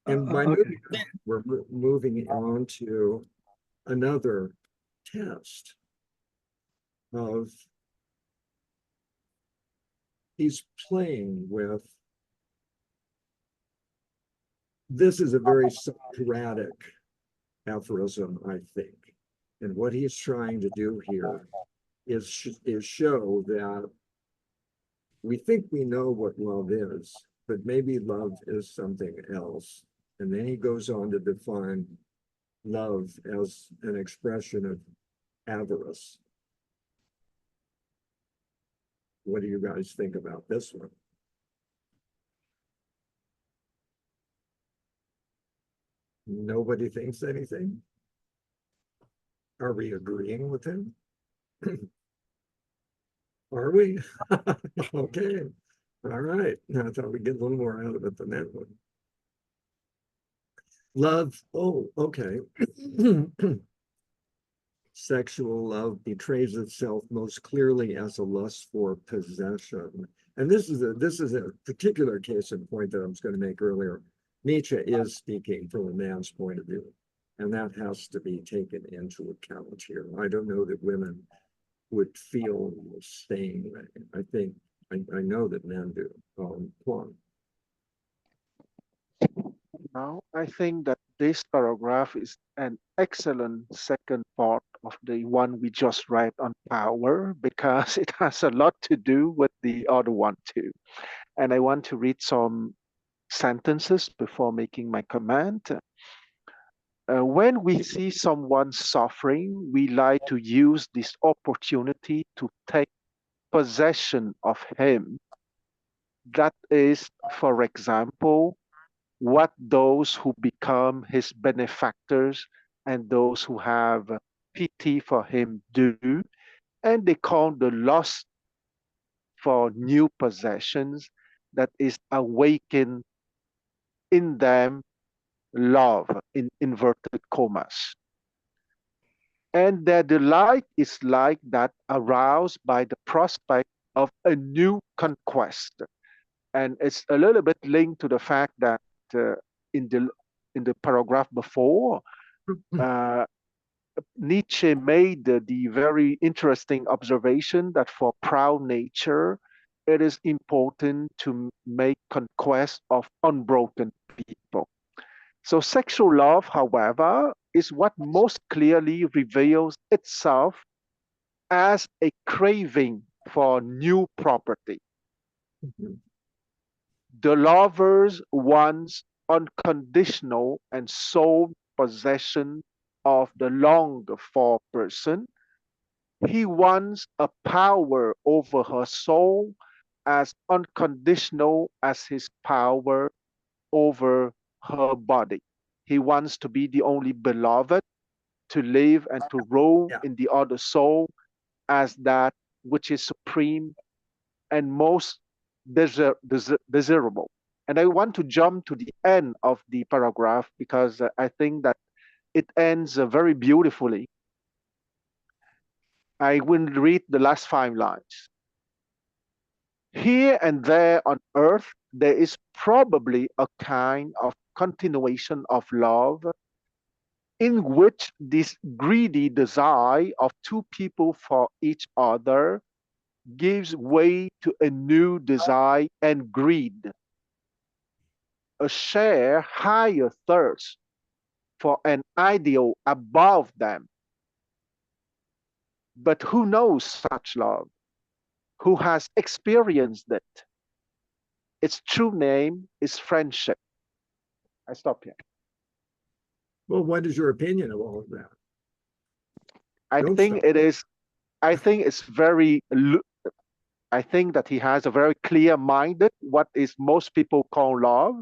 on. And by okay. moving on, we're moving on to another test of he's playing with. This is a very Socratic aphorism, I think. And what he's trying to do here is show that we think we know what love is, but maybe love is something else. And then he goes on to define love as an expression of avarice. What do you guys think about this one? Nobody thinks anything? Are we agreeing with him? Are we? Okay. All right. I thought we'd get a little more out of it than that one. Love. Oh, okay. Sexual love betrays itself most clearly as a lust for possession. And this is a particular case in point that I was going to make earlier. Nietzsche is speaking from a man's point of view, and that has to be taken into account here. I don't know that women would feel the same way. I know that men do. Juan. Now, I think that this paragraph is an excellent second part of the one we just read on power, because it has a lot to do with the other one too. And I want to read some sentences before making my comment. When we see someone suffering, we like to use this opportunity to take possession of him. That is, for example, what those who become his benefactors and those who have pity for him do, and they call the lust for new possessions that is awakened in them love, in inverted commas. And their delight is like that aroused by the prospect of a new conquest. And it's a little bit linked to the fact that in the paragraph before, Nietzsche made the very interesting observation that for proud nature, it is important to make conquest of unbroken people. So sexual love, however, is what most clearly reveals itself as a craving for new property. The lovers wants unconditional and sole possession of the longed for person. He wants a power over her soul as unconditional as his power over her body. He wants to be the only beloved, to live and to roam in the other soul as that which is supreme and most desirable. And I want to jump to the end of the paragraph because I think that it ends very beautifully. I will read the last 5 lines. Here and there on earth, there is probably a kind of continuation of love in which this greedy desire of two people for each other gives way to a new desire and greed, a share higher thirst for an ideal above them. But who knows such love? Who has experienced it? Its true name is friendship. I stop here. Well, what is your opinion of all of that? I think it's very, I think that he has a very clear-minded, what is most people call love.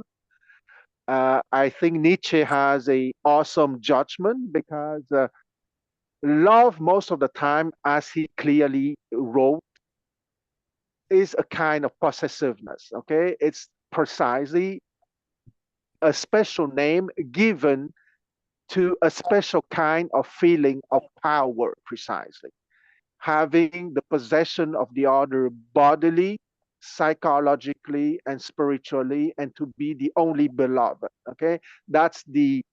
I think Nietzsche has a awesome judgment because love most of the time, as he clearly wrote, is a kind of possessiveness, okay? It's precisely a special name given to a special kind of feeling of power, precisely. Having the possession of the other bodily, psychologically, and spiritually, and to be the only beloved, okay? That's the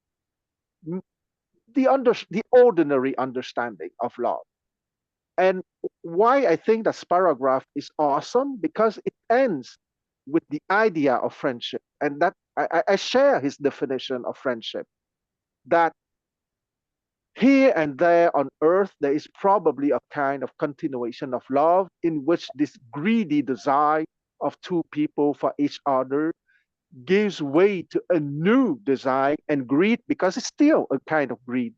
ordinary understanding of love. And why I think this paragraph is awesome, because it ends with the idea of friendship. And that I share his definition of friendship, that here and there on earth, there is probably a kind of continuation of love in which this greedy desire of two people for each other gives way to a new desire and greed, because it's still a kind of greed,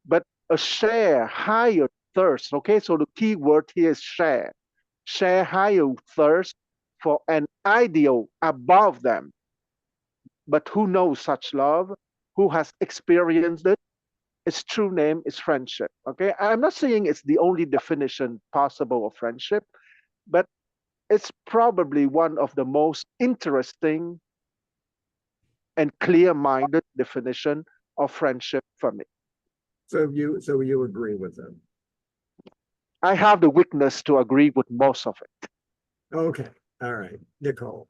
but a share higher thirst. Okay, so the key word here is share. Share higher thirst for an ideal above them. But who knows such love? Who has experienced it? Its true name is friendship. Okay, I'm not saying it's the only definition possible of friendship, but it's probably one of the most interesting and clear-minded definition of friendship for me. So you agree with them? I have the weakness to agree with most of it. Okay, all right, Nicole.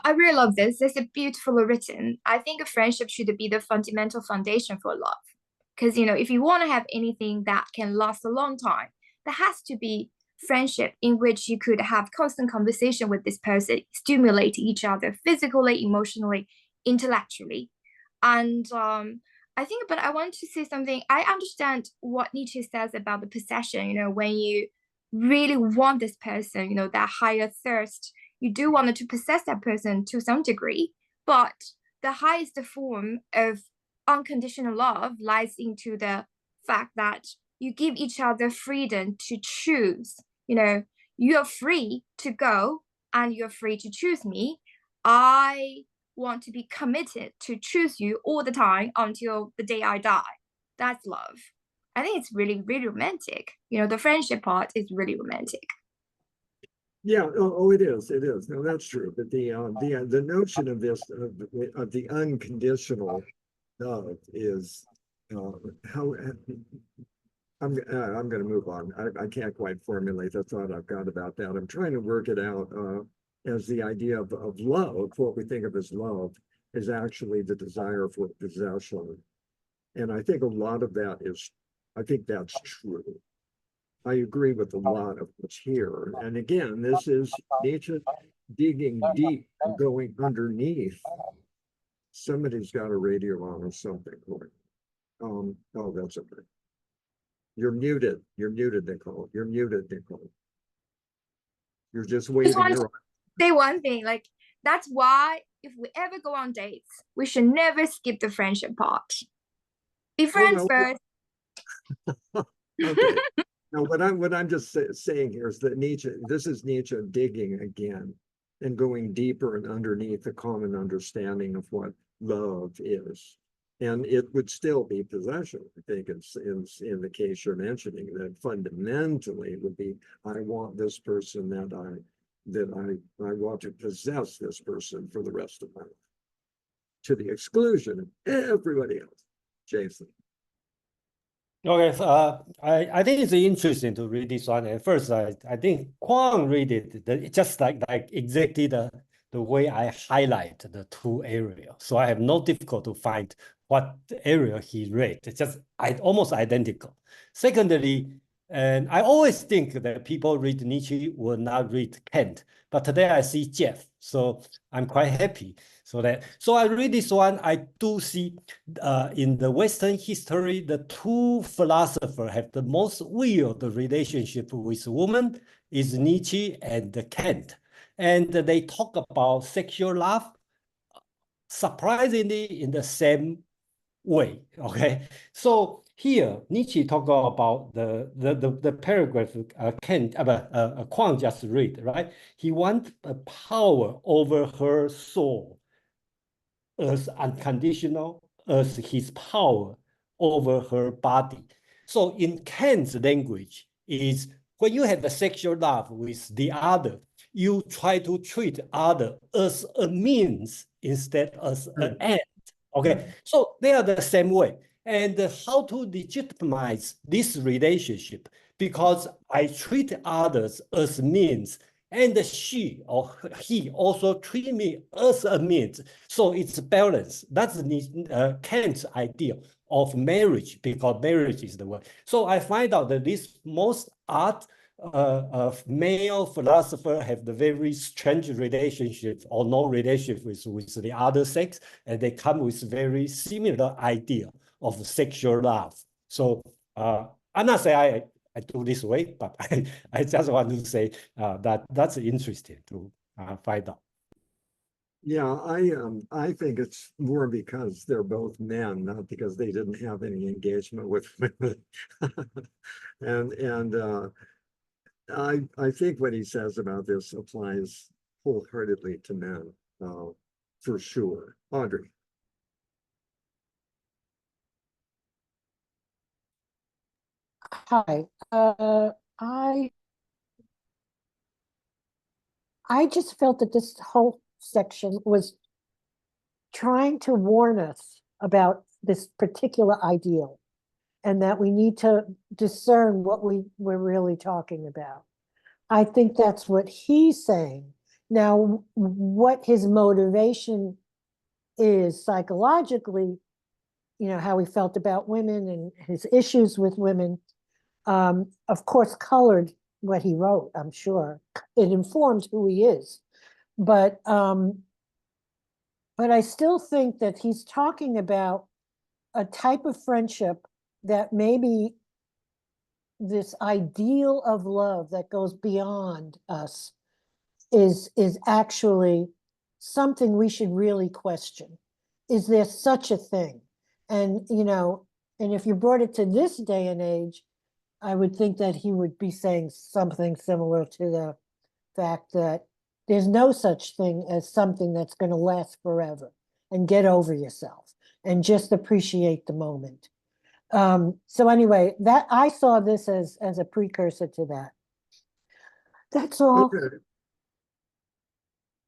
I really love this. This is beautifully written. I think a friendship should be the fundamental foundation for love. Because, if you want to have anything that can last a long time, there has to be friendship in which you could have constant conversation with this person, stimulate each other physically, emotionally, intellectually. And but I want to say something. I understand what Nietzsche says about the possession, when you really want this person, that higher thirst, you do want to possess that person to some degree, but the highest form of unconditional love lies into the fact that you give each other freedom to choose. You're free to go and you're free to choose me. I want to be committed to choose you all the time until the day I die. That's love. I think it's really, really romantic. The friendship part is really romantic. Yeah, it is. It is. No, that's true. But the notion of this of the unconditional love is how I'm going to move on. I can't quite formulate the thought I've got about that. I'm trying to work it out as the idea of love. What we think of as love is actually the desire for possession, and I think a lot of that is. I think that's true. I agree with a lot of what's here. And again, this is Nietzsche digging deep, going underneath. Somebody's got a radio on or something. Oh, that's okay. You're muted. You're muted, Nicole. You're muted, Nicole. You're just waving your say one thing, like that's why if we ever go on dates, we should never skip the friendship part. Be friends first. Okay. Now, what I'm just saying here is that this is Nietzsche digging again and going deeper and underneath the common understanding of what love is. And it would still be possession. I think it's in the case you're mentioning, that fundamentally it would be, I want this person I want to possess this person for the rest of my life, to the exclusion of everybody else. Jason. Okay, so, I think it's interesting to read this one. At first, I think Kwang read it just like exactly the way I highlight the two areas. So I have no difficulty to find what area he read. It's just almost identical. Secondly, and I always think that people read Nietzsche will not read Kant, but today I see Jeff, so I'm quite happy. So I read this one. I do see in the Western history, the two philosophers have the most weird relationship with women is Nietzsche and Kant. And they talk about sexual love, surprisingly in the same way. Okay, so here Nietzsche talk about the paragraph Kwang just read, right? He wants a power over her soul as unconditional as his power over her body. So in Kant's language is when you have a sexual love with the other, you try to treat other as a means instead as an end. Okay, so they are the same way. And how to legitimize this relationship? Because I treat others as means, and she or he also treat me as a means. So it's balance. That's Kant's idea of marriage, because marriage is the word. So I find out that this most art of male philosopher have the very strange relationship or no relationship with the other sex, and they come with very similar idea of sexual love. So I'm not saying I do this way, but I just want to say that's interesting to find out. Yeah, I think it's more because they're both men, not because they didn't have any engagement with women. and I think what he says about this applies wholeheartedly to men, for sure. Audrey. Hi. I just felt that this whole section was trying to warn us about this particular ideal, and that we need to discern what we're really talking about. I think that's what he's saying. Now, what his motivation is psychologically, how he felt about women and his issues with women, of course, colored what he wrote, I'm sure. It informed who he is. But I still think that he's talking about a type of friendship that maybe this ideal of love that goes beyond us is actually something we should really question. Is there such a thing? And and if you brought it to this day and age, I would think that he would be saying something similar to the fact that there's no such thing as something that's going to last forever, and get over yourself and just appreciate the moment. So anyway, that I saw this as a precursor to that. That's all. Okay.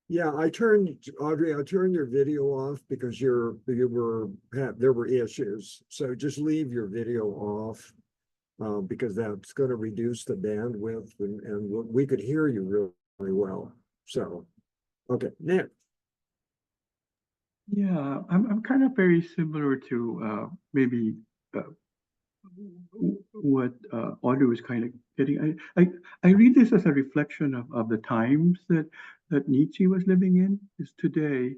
Yeah, Audrey, I turned your video off because there were issues. So just leave your video off, because that's going to reduce the bandwidth, and we could hear you really well. So, okay, Nick. Yeah, I'm kind of very similar to maybe what Audrey was kind of getting. I read this as a reflection of the times that Nietzsche was living in. Is today,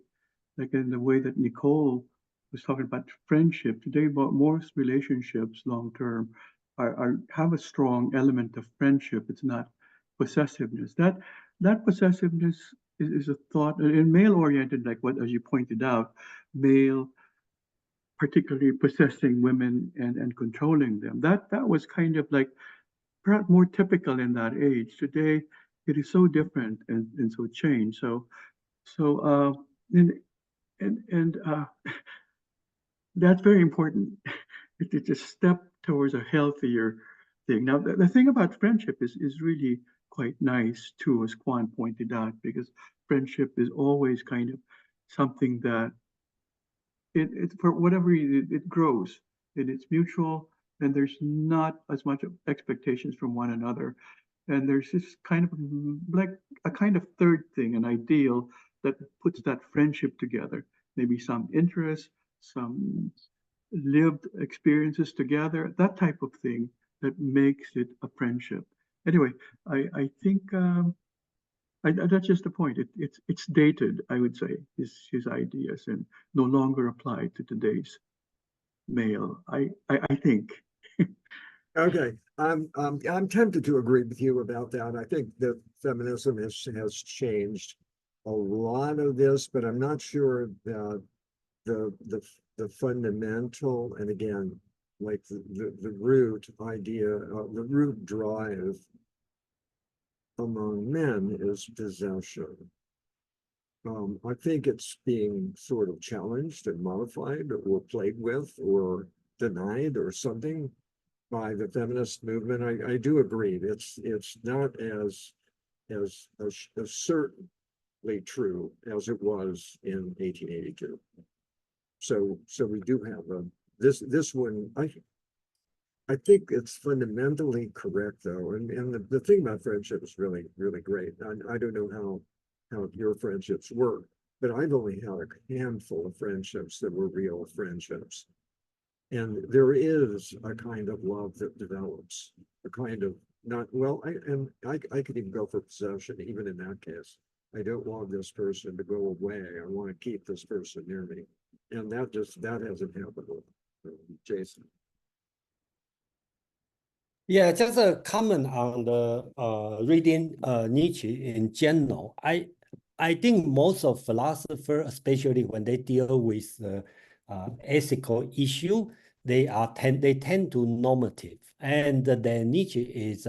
like in the way that Nicole was talking about friendship today, about most relationships long term have a strong element of friendship. It's not possessiveness. That possessiveness is a thought, and male-oriented, like what, as you pointed out, male, particularly possessing women and controlling them. That was kind of like perhaps more typical in that age. Today, it is so different and so changed. And that's very important. It's a step towards a healthier thing. Now, the thing about friendship is really quite nice too, as Kwan pointed out, because friendship is always kind of something that it for whatever reason it grows and it's mutual, and there's not as much expectations from one another. And there's this kind of like a kind of third thing, an ideal that puts that friendship together. Maybe some interests, some lived experiences together, that type of thing that makes it a friendship. Anyway, I think that's just the point. It's dated, I would say, his ideas, and no longer apply to today's male. I think. Okay, I'm tempted to agree with you about that. I think that feminism has changed a lot of this, but I'm not sure that the fundamental, and again, like the root idea, the root drive among men is possession. I think it's being sort of challenged and modified or played with or denied or something by the feminist movement. I do agree. It's not as certainly true as it was in 1882. So we do have this one. I think it's fundamentally correct though, and the thing about friendship is really great. I don't know how your friendships work, but I've only had a handful of friendships that were real friendships. And there is a kind of love that develops, a kind of not, well, I could even go for possession, even in that case. I don't want this person to go away. I want to keep this person near me. And that hasn't happened with Jason. Yeah, just a comment on the reading Nietzsche in general. I think most of philosophers, especially when they deal with ethical issue, they tend to normative, and then Nietzsche is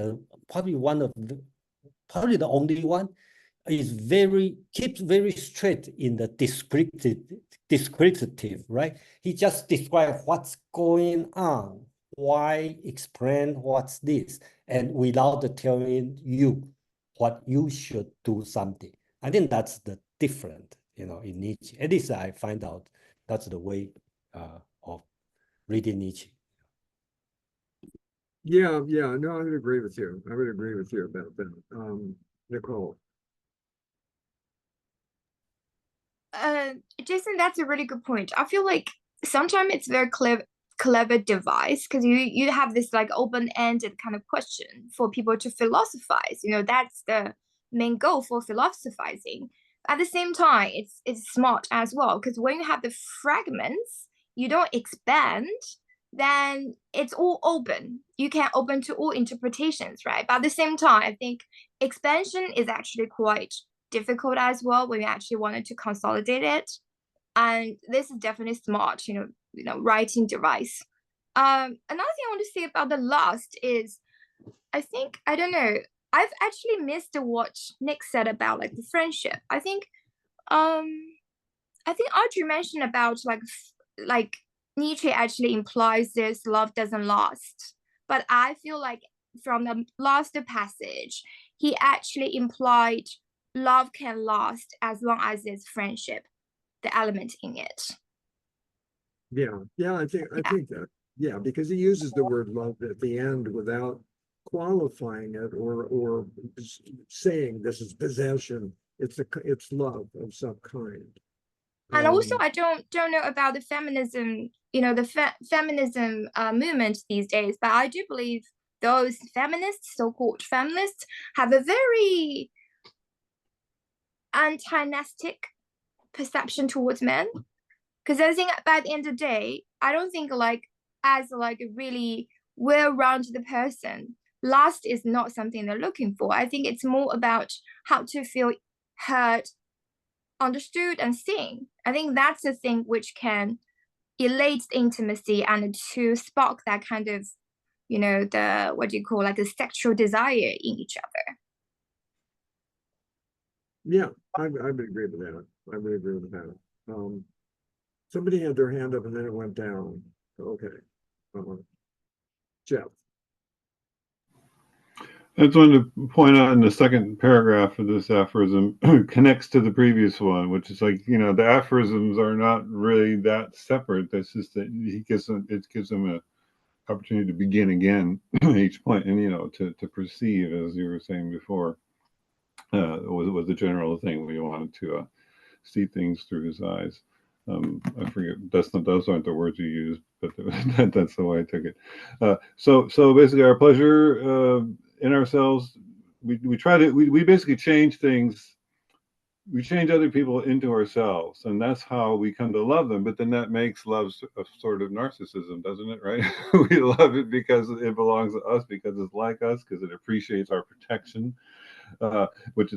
probably the only one is keeps very straight in the descriptive, right? He just describes what's going on, why explain what's this, and without telling you what you should do something. I think that's the different, in Nietzsche. At least I find out that's the way of reading Nietzsche. Yeah, no, I would agree with you. I would agree with you about that. Nicole. Jason, that's a really good point. I feel like sometimes it's very clever device, because you have this like open-ended kind of question for people to philosophize. That's the main goal for philosophizing. At the same time, it's smart as well, because when you have the fragments, you don't expand, then it's all open. You can open to all interpretations, right? But at the same time, I think expansion is actually quite difficult as well when you actually wanted to consolidate it. And this is definitely smart, writing device. Another thing I want to say about the last is, I don't know, I've actually missed what Nick said about like the friendship. I think Audrey mentioned about like Nietzsche actually implies this love doesn't last. But I feel like from the last passage, he actually implied love can last as long as there's friendship, the element in it. I think that, yeah, because he uses the word love at the end without qualifying it or saying this is possession. It's love of some kind. And also, I don't know about the feminism, the feminism movement these days, but I do believe those feminists, so-called feminists, have a very antagonistic perception towards men. Because I think by the end of the day, I don't think as a really well-rounded person, lust is not something they're looking for. I think it's more about how to feel heard, understood, and seen. I think that's the thing which can elate intimacy and to spark that kind of, the what do you call, like a sexual desire in each other. Yeah, I would agree with that. I would agree with that. Somebody had their hand up and then it went down. Okay. Jeff. I just wanted to point out in the second paragraph of this aphorism connects to the previous one, which is like, the aphorisms are not really that separate. That's just that it gives them an opportunity to begin again each point, and to perceive, as you were saying before, was the general thing. We wanted to see things through his eyes. I forget, those aren't the words you used, but that's the way I took it. So basically, our pleasure in ourselves, we basically change things. We change other people into ourselves, and that's how we come to love them. But then that makes love a sort of narcissism, doesn't it? Right? We love it because it belongs to us, because it's like us, because it appreciates our protection. Which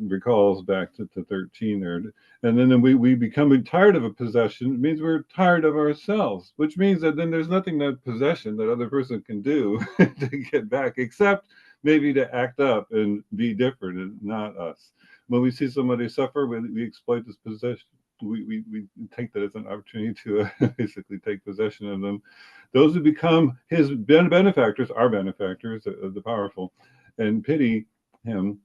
recalls back to 13 there. And then we become tired of a possession. It means we're tired of ourselves, which means that then there's nothing that possession that other person can do to get back, except maybe to act up and be different and not us. When we see somebody suffer, we exploit this possession. We take that as an opportunity to basically take possession of them. Those who become his benefactors are benefactors, the powerful, and pity him,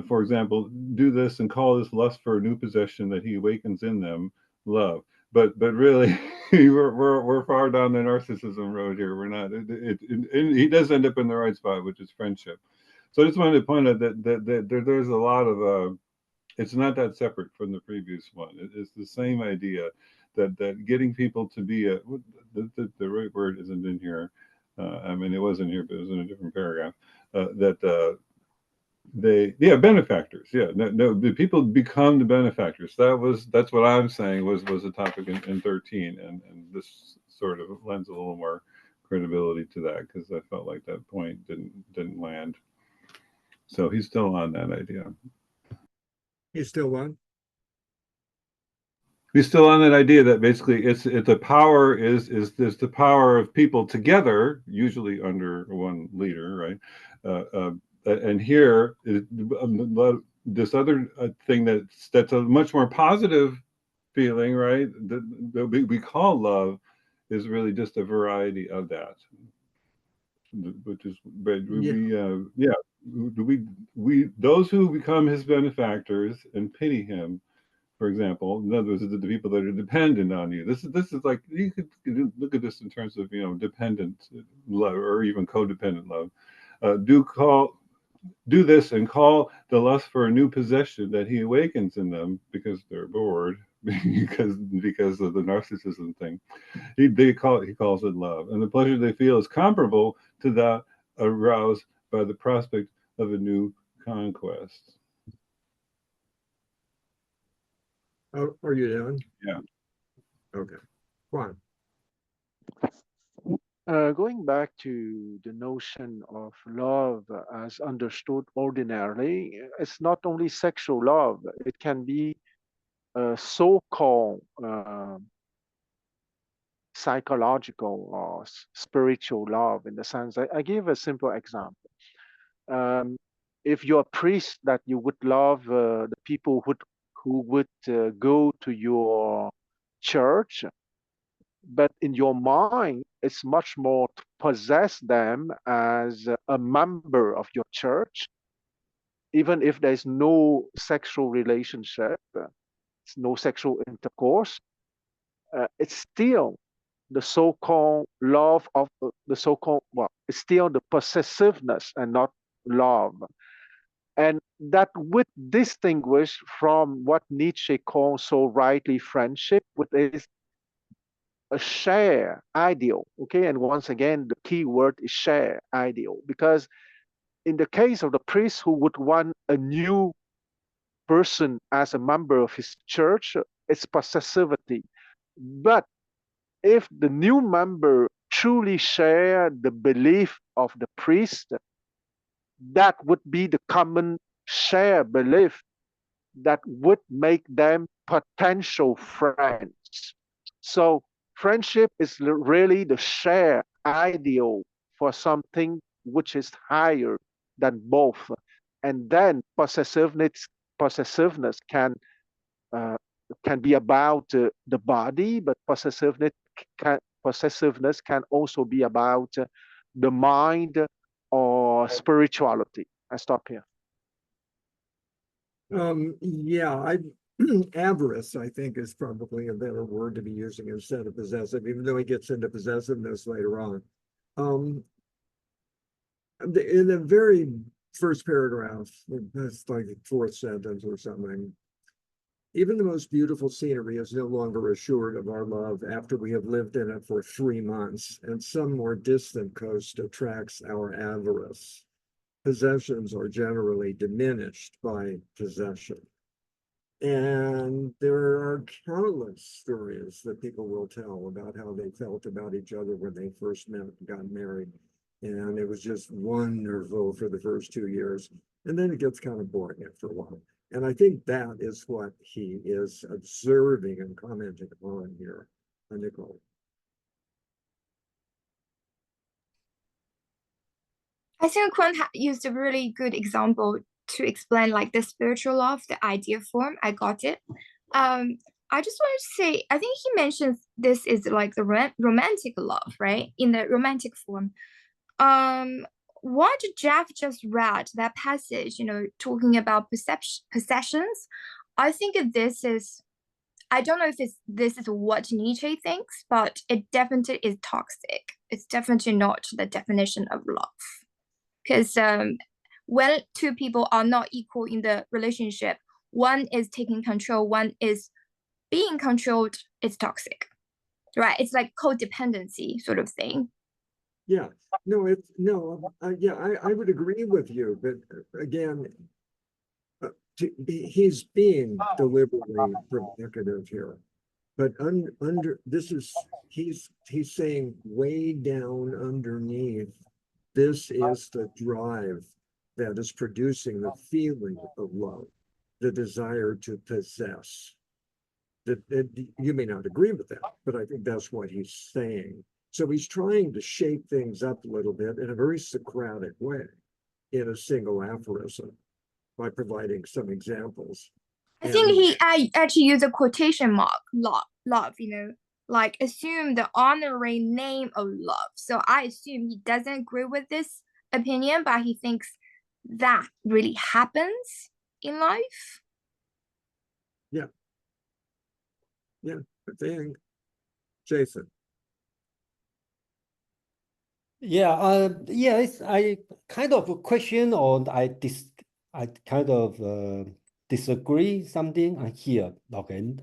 for example, do this and call this lust for a new possession that he awakens in them love. But really, we're far down the narcissism road here. We're not. He does end up in the right spot, which is friendship. So I just wanted to point out that there's a lot of. It's not that separate from the previous one. It's the same idea that getting people to be the right word isn't in here. It wasn't here, but it was in a different paragraph. Benefactors. The people become the benefactors. That's what I'm saying was a topic in 13, and this sort of lends a little more credibility to that, because I felt like that point didn't land. So he's still on that idea. He's still on? He's still on that idea that basically it's the power is the power of people together, usually under one leader, right? And here, this other thing that's a much more positive feeling, right? That we call love is really just a variety of that, which is, but we those who become his benefactors and pity him. For example, in other words, the people that are dependent on you. This is like, you could look at this in terms of dependent love or even codependent love. Do this and call the lust for a new possession that he awakens in them because they're bored, because of the narcissism thing. He calls it love, and the pleasure they feel is comparable to that aroused by the prospect of a new conquest. Oh, are you done? Yeah. Okay. Fine. Going back to the notion of love as understood ordinarily, it's not only sexual love, it can be so-called psychological or spiritual love, in the sense, I give a simple example. If you're a priest, that you would love the people who would go to your church, but in your mind, it's much more to possess them as a member of your church, even if there's no sexual relationship, no sexual intercourse. It's still the so-called love of the so-called, it's still the possessiveness and not love. And that would distinguish from what Nietzsche calls so rightly friendship, which is a share ideal. Okay, and once again, the key word is share ideal, because in the case of the priest who would want a new person as a member of his church, it's possessivity. But if the new member truly share the belief of the priest, that would be the common share belief that would make them potential friends. So friendship is really the shared ideal for something which is higher than both. And then possessiveness uh, can be about the body, but possessiveness can also be about the mind or spirituality. I stop here. Yeah, avarice, I think, is probably a better word to be using instead of possessive, even though he gets into possessiveness later on. In the very first paragraph, that's like the fourth sentence or something. Even the most beautiful scenery is no longer assured of our love after we have lived in it for 3 months, and some more distant coast attracts our avarice. Possessions are generally diminished by possession. And there are countless stories that people will tell about how they felt about each other when they first met and got married. And it was just wonderful for the first 2 years. And then it gets kind of boring after a while. And I think that is what he is observing and commenting on here, Nicole. I think Quan used a really good example to explain like the spiritual love, the idea form. I got it. I just wanted to say, I think he mentions this is like the romantic love, right? In the romantic form. What Jeff just read, that passage, talking about possessions, I think this is, I don't know if this is what Nietzsche thinks, but it definitely is toxic. It's definitely not the definition of love. Because when two people are not equal in the relationship, one is taking control, one is being controlled, it's toxic, right? It's like codependency sort of thing. Yeah, I would agree with you, but again, he's being deliberately provocative here. But he's saying way down underneath, this is the drive that is producing the feeling of love, the desire to possess. That you may not agree with that, but I think that's what he's saying. So he's trying to shake things up a little bit in a very Socratic way in a single aphorism by providing some examples. I think he actually used a quotation mark, love, like assume the honorary name of love. So I assume he doesn't agree with this opinion, but he thinks that really happens in life. Yeah. Yeah, I think. Jason. Yes, I kind of question or I kind of disagree something here. Okay.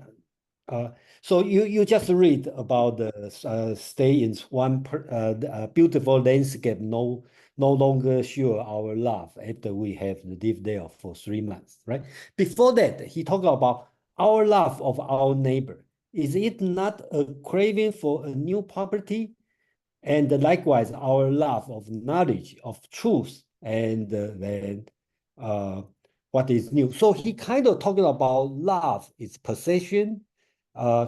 So you just read about the stay in one beautiful landscape, no longer sure our love after we have lived there for 3 months, right? Before that, he talked about our love of our neighbor. Is it not a craving for a new property? And likewise, our love of knowledge, of truth, and then what is new. So he kind of talking about love is possession,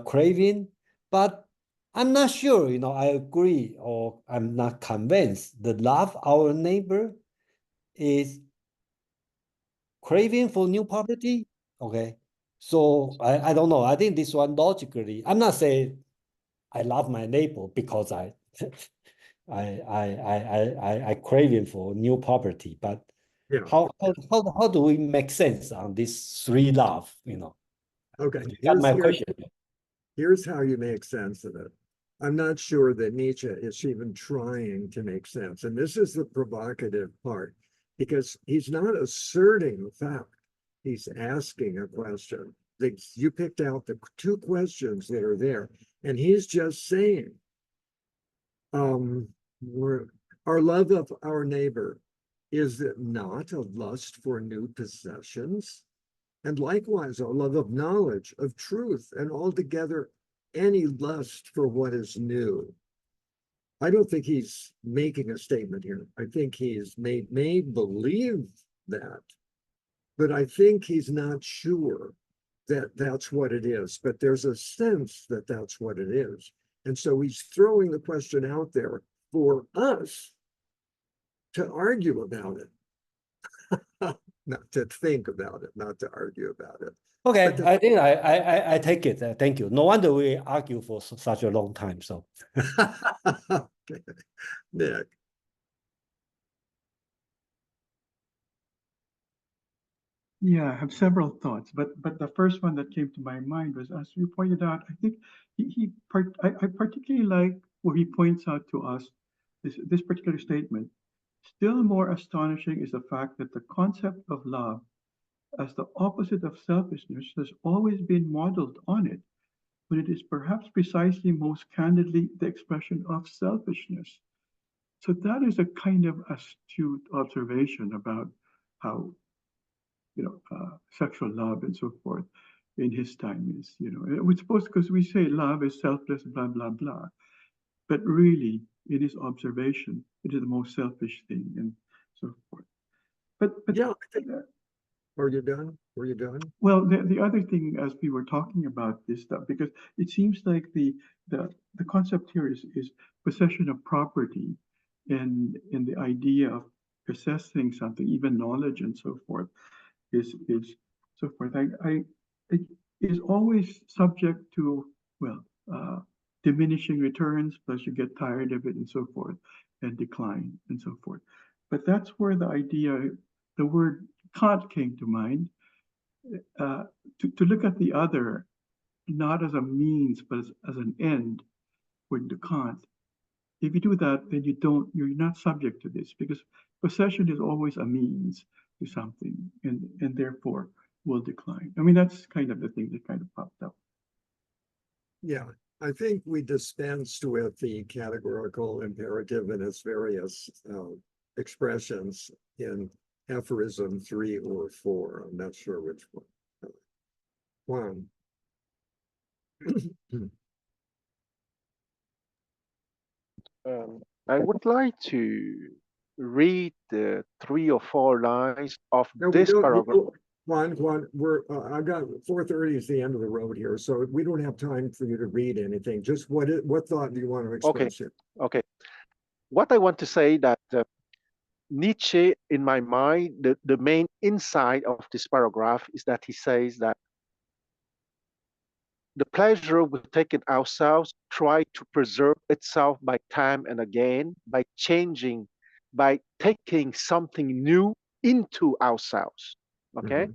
craving, but I'm not sure, I agree or I'm not convinced the love our neighbor is craving for new property. Okay. So I don't know. I think this one logically, I'm not saying I love my neighbor because I craving for new property, but yeah. How do we make sense on this three love, Okay, here's here's how you make sense of it. I'm not sure that Nietzsche is even trying to make sense. And this is the provocative part, because he's not asserting the fact. He's asking a question. You picked out the 2 questions that are there, and he's just saying, our love of our neighbor, is it not a lust for new possessions? And likewise, our love of knowledge, of truth, and altogether any lust for what is new. I don't think he's making a statement here. I think he's may believe that, but I think he's not sure that that's what it is, but there's a sense that that's what it is. And so he's throwing the question out there for us to argue about it, not to think about it, not to argue about it. Okay, But I think I take it. Thank you. No wonder we argue for such a long time. So, Okay. Nick. Yeah, I have several thoughts, but the first one that came to my mind was, as you pointed out, I think I particularly like where he points out to us this particular statement. Still more astonishing is the fact that the concept of love as the opposite of selfishness has always been modeled on it, when it is perhaps precisely most candidly the expression of selfishness. So that is a kind of astute observation about how, sexual love and so forth in his time is, we're supposed, because we say love is selfless, blah, blah, blah. But really, it is observation. It is the most selfish thing and so forth. But yeah, were you done? Were you done? Well, the other thing, as we were talking about this stuff, because it seems like the concept here is possession of property, and the idea of possessing something, even knowledge and so forth, is so forth. It is always subject to, diminishing returns, plus you get tired of it and so forth, and decline and so forth. But that's where the word Kant came to mind, to look at the other, not as a means, but as an end, according to Kant. If you do that, then you're not subject to this, because possession is always a means to something, and therefore will decline. I mean, that's kind of the thing that kind of popped up. Yeah, I think we dispensed with the categorical imperative in its various expressions in aphorism 3 or 4. I'm not sure which one. I would like to read the 3 or 4 lines of this paragraph. Juan, we're I've got 4:30 is the end of the road here, so we don't have time for you to read anything. Just what thought do you want to express here? Okay. What I want to say that Nietzsche, in my mind, the main insight of this paragraph is that he says that the pleasure we take in ourselves try to preserve itself by time and again, by changing, by taking something new into ourselves. Okay.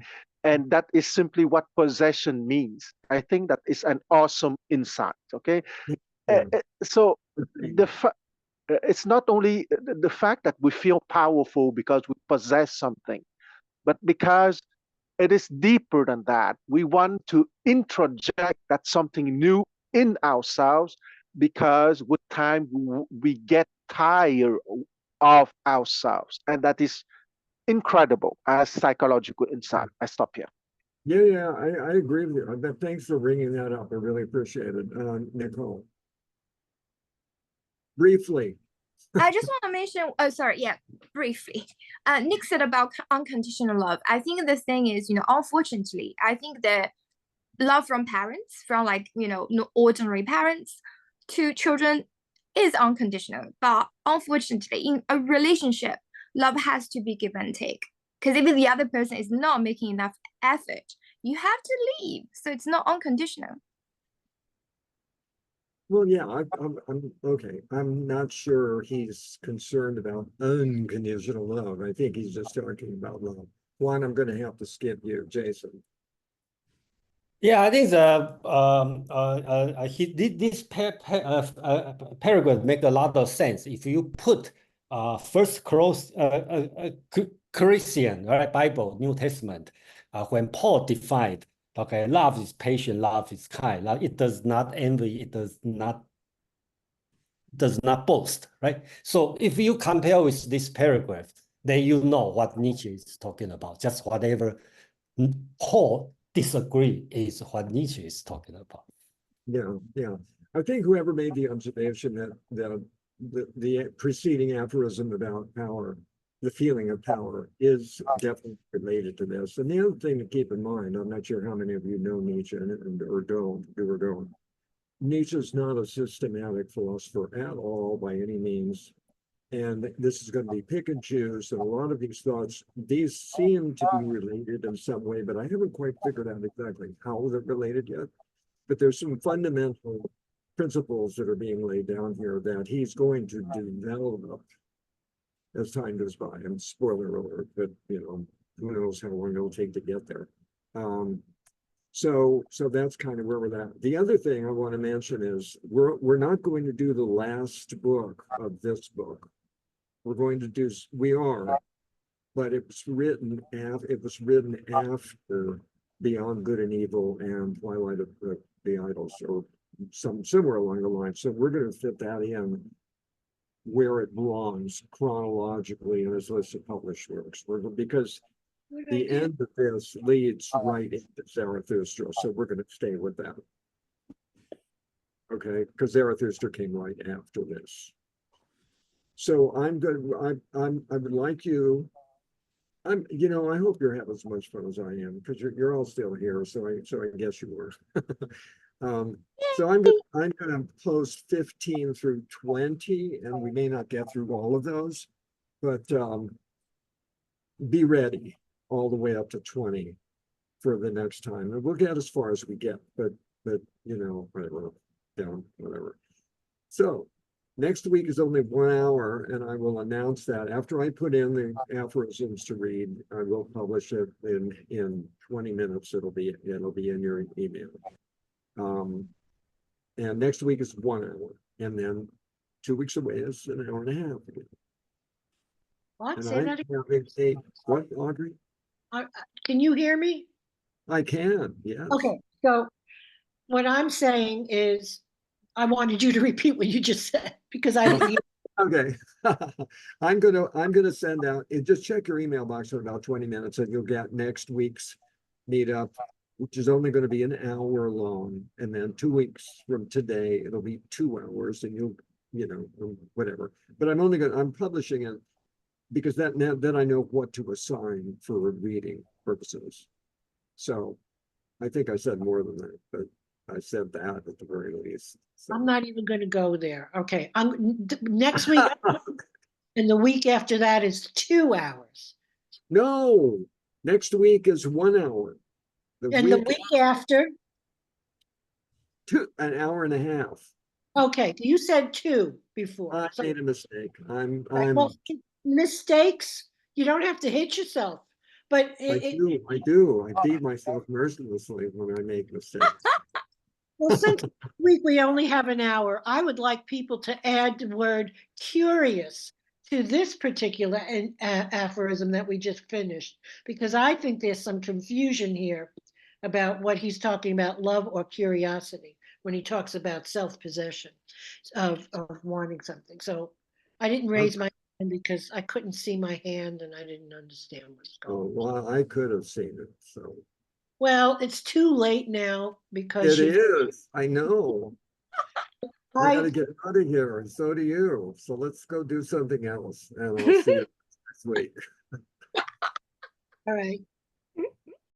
And that is simply what possession means. I think that is an awesome insight. Okay. So it's not only the fact that we feel powerful because we possess something, but because it is deeper than that. We want to introject that something new in ourselves, because with time we get tired of ourselves, and that is incredible as psychological insight. I stop here. Yeah, I agree with you. But thanks for bringing that up. I really appreciate it, Nicole. Briefly. I just want to mention, briefly. Nick said about unconditional love. I think the thing is, unfortunately, I think the love from parents, from ordinary parents to children is unconditional. But unfortunately, in a relationship, love has to be give and take. Because if the other person is not making enough effort, you have to leave. So it's not unconditional. Well, yeah, I'm okay. I'm not sure he's concerned about unconditional love. I think he's just talking about love. Juan, I'm going to have to skip you, Jason. Yeah, I think this paragraph make a lot of sense. If you put first Christian, right, Bible, New Testament, when Paul defined, okay, love is patient, love is kind, love, it does not envy, it does not boast, right? So if you compare with this paragraph, then you know what Nietzsche is talking about. Just whatever Paul disagree is what Nietzsche is talking about. Yeah. I think whoever made the observation that the preceding aphorism about power the feeling of power is definitely related to this. And the other thing to keep in mind, I'm not sure how many of you know Nietzsche or don't. Nietzsche's not a systematic philosopher at all by any means. And this is going to be pick and choose. And a lot of these thoughts, these seem to be related in some way, but I haven't quite figured out exactly how they're related yet. But there's some fundamental principles that are being laid down here that he's going to develop as time goes by. And spoiler alert, but who knows how long it'll take to get there. So that's kind of where we're at. The other thing I want to mention is we're not going to do the last book of this book. We're going to do, but it was written after Beyond Good and Evil and Twilight of the Idols, or somewhere along the line. So we're going to fit that in where it belongs chronologically in this list of published works. Because the end of this leads right into Zarathustra, so we're going to stay with that. Okay, because Zarathustra came right after this. So I would like you. I hope you're having as much fun as I am, because you're all still here. So I guess you were. So I'm gonna post 15 through 20, and we may not get through all of those, but be ready all the way up to 20 for the next time. And we'll get as far as we get, but whatever, down, whatever. So next week is only 1 hour, and I will announce that after I put in the aphorisms to read. I will publish it in 20 minutes. It'll be in your email. And next week is 1 hour, and then 2 weeks away is an hour and a half again. What? And Say that again. What, Audrey? Can you hear me? I can, yes. Okay, so what I'm saying is, I wanted you to repeat what you just said, because I didn't hear. Okay. I'm gonna send out, just check your email box in about 20 minutes, and you'll get next week's meetup, which is only going to be an hour long. And then 2 weeks from today, it'll be 2 hours, and you'll, whatever. But I'm publishing it because then I know what to assign for reading purposes. So I think I said more than that, but I said that at the very least. So. I'm not even going to go there. Okay, next week and the week after that is 2 hours. No, next week is 1 hour. The week after? An hour and a half. Okay, you said 2 before. I made a mistake. Well, mistakes, you don't have to hit yourself. But I do. I beat myself mercilessly when I make mistakes. Well, since this week we only have an hour, I would like people to add the word curious to this particular aphorism that we just finished, because I think there's some confusion here about what he's talking about, love or curiosity, when he talks about self-possession of wanting something. So I didn't raise my hand because I couldn't see my hand and I didn't understand what's going on. Well, I could have seen it, so. Well, it's too late now because it is. I know. I gotta get out of here, and so do you. So let's go do something else, and I'll see you next week. All right.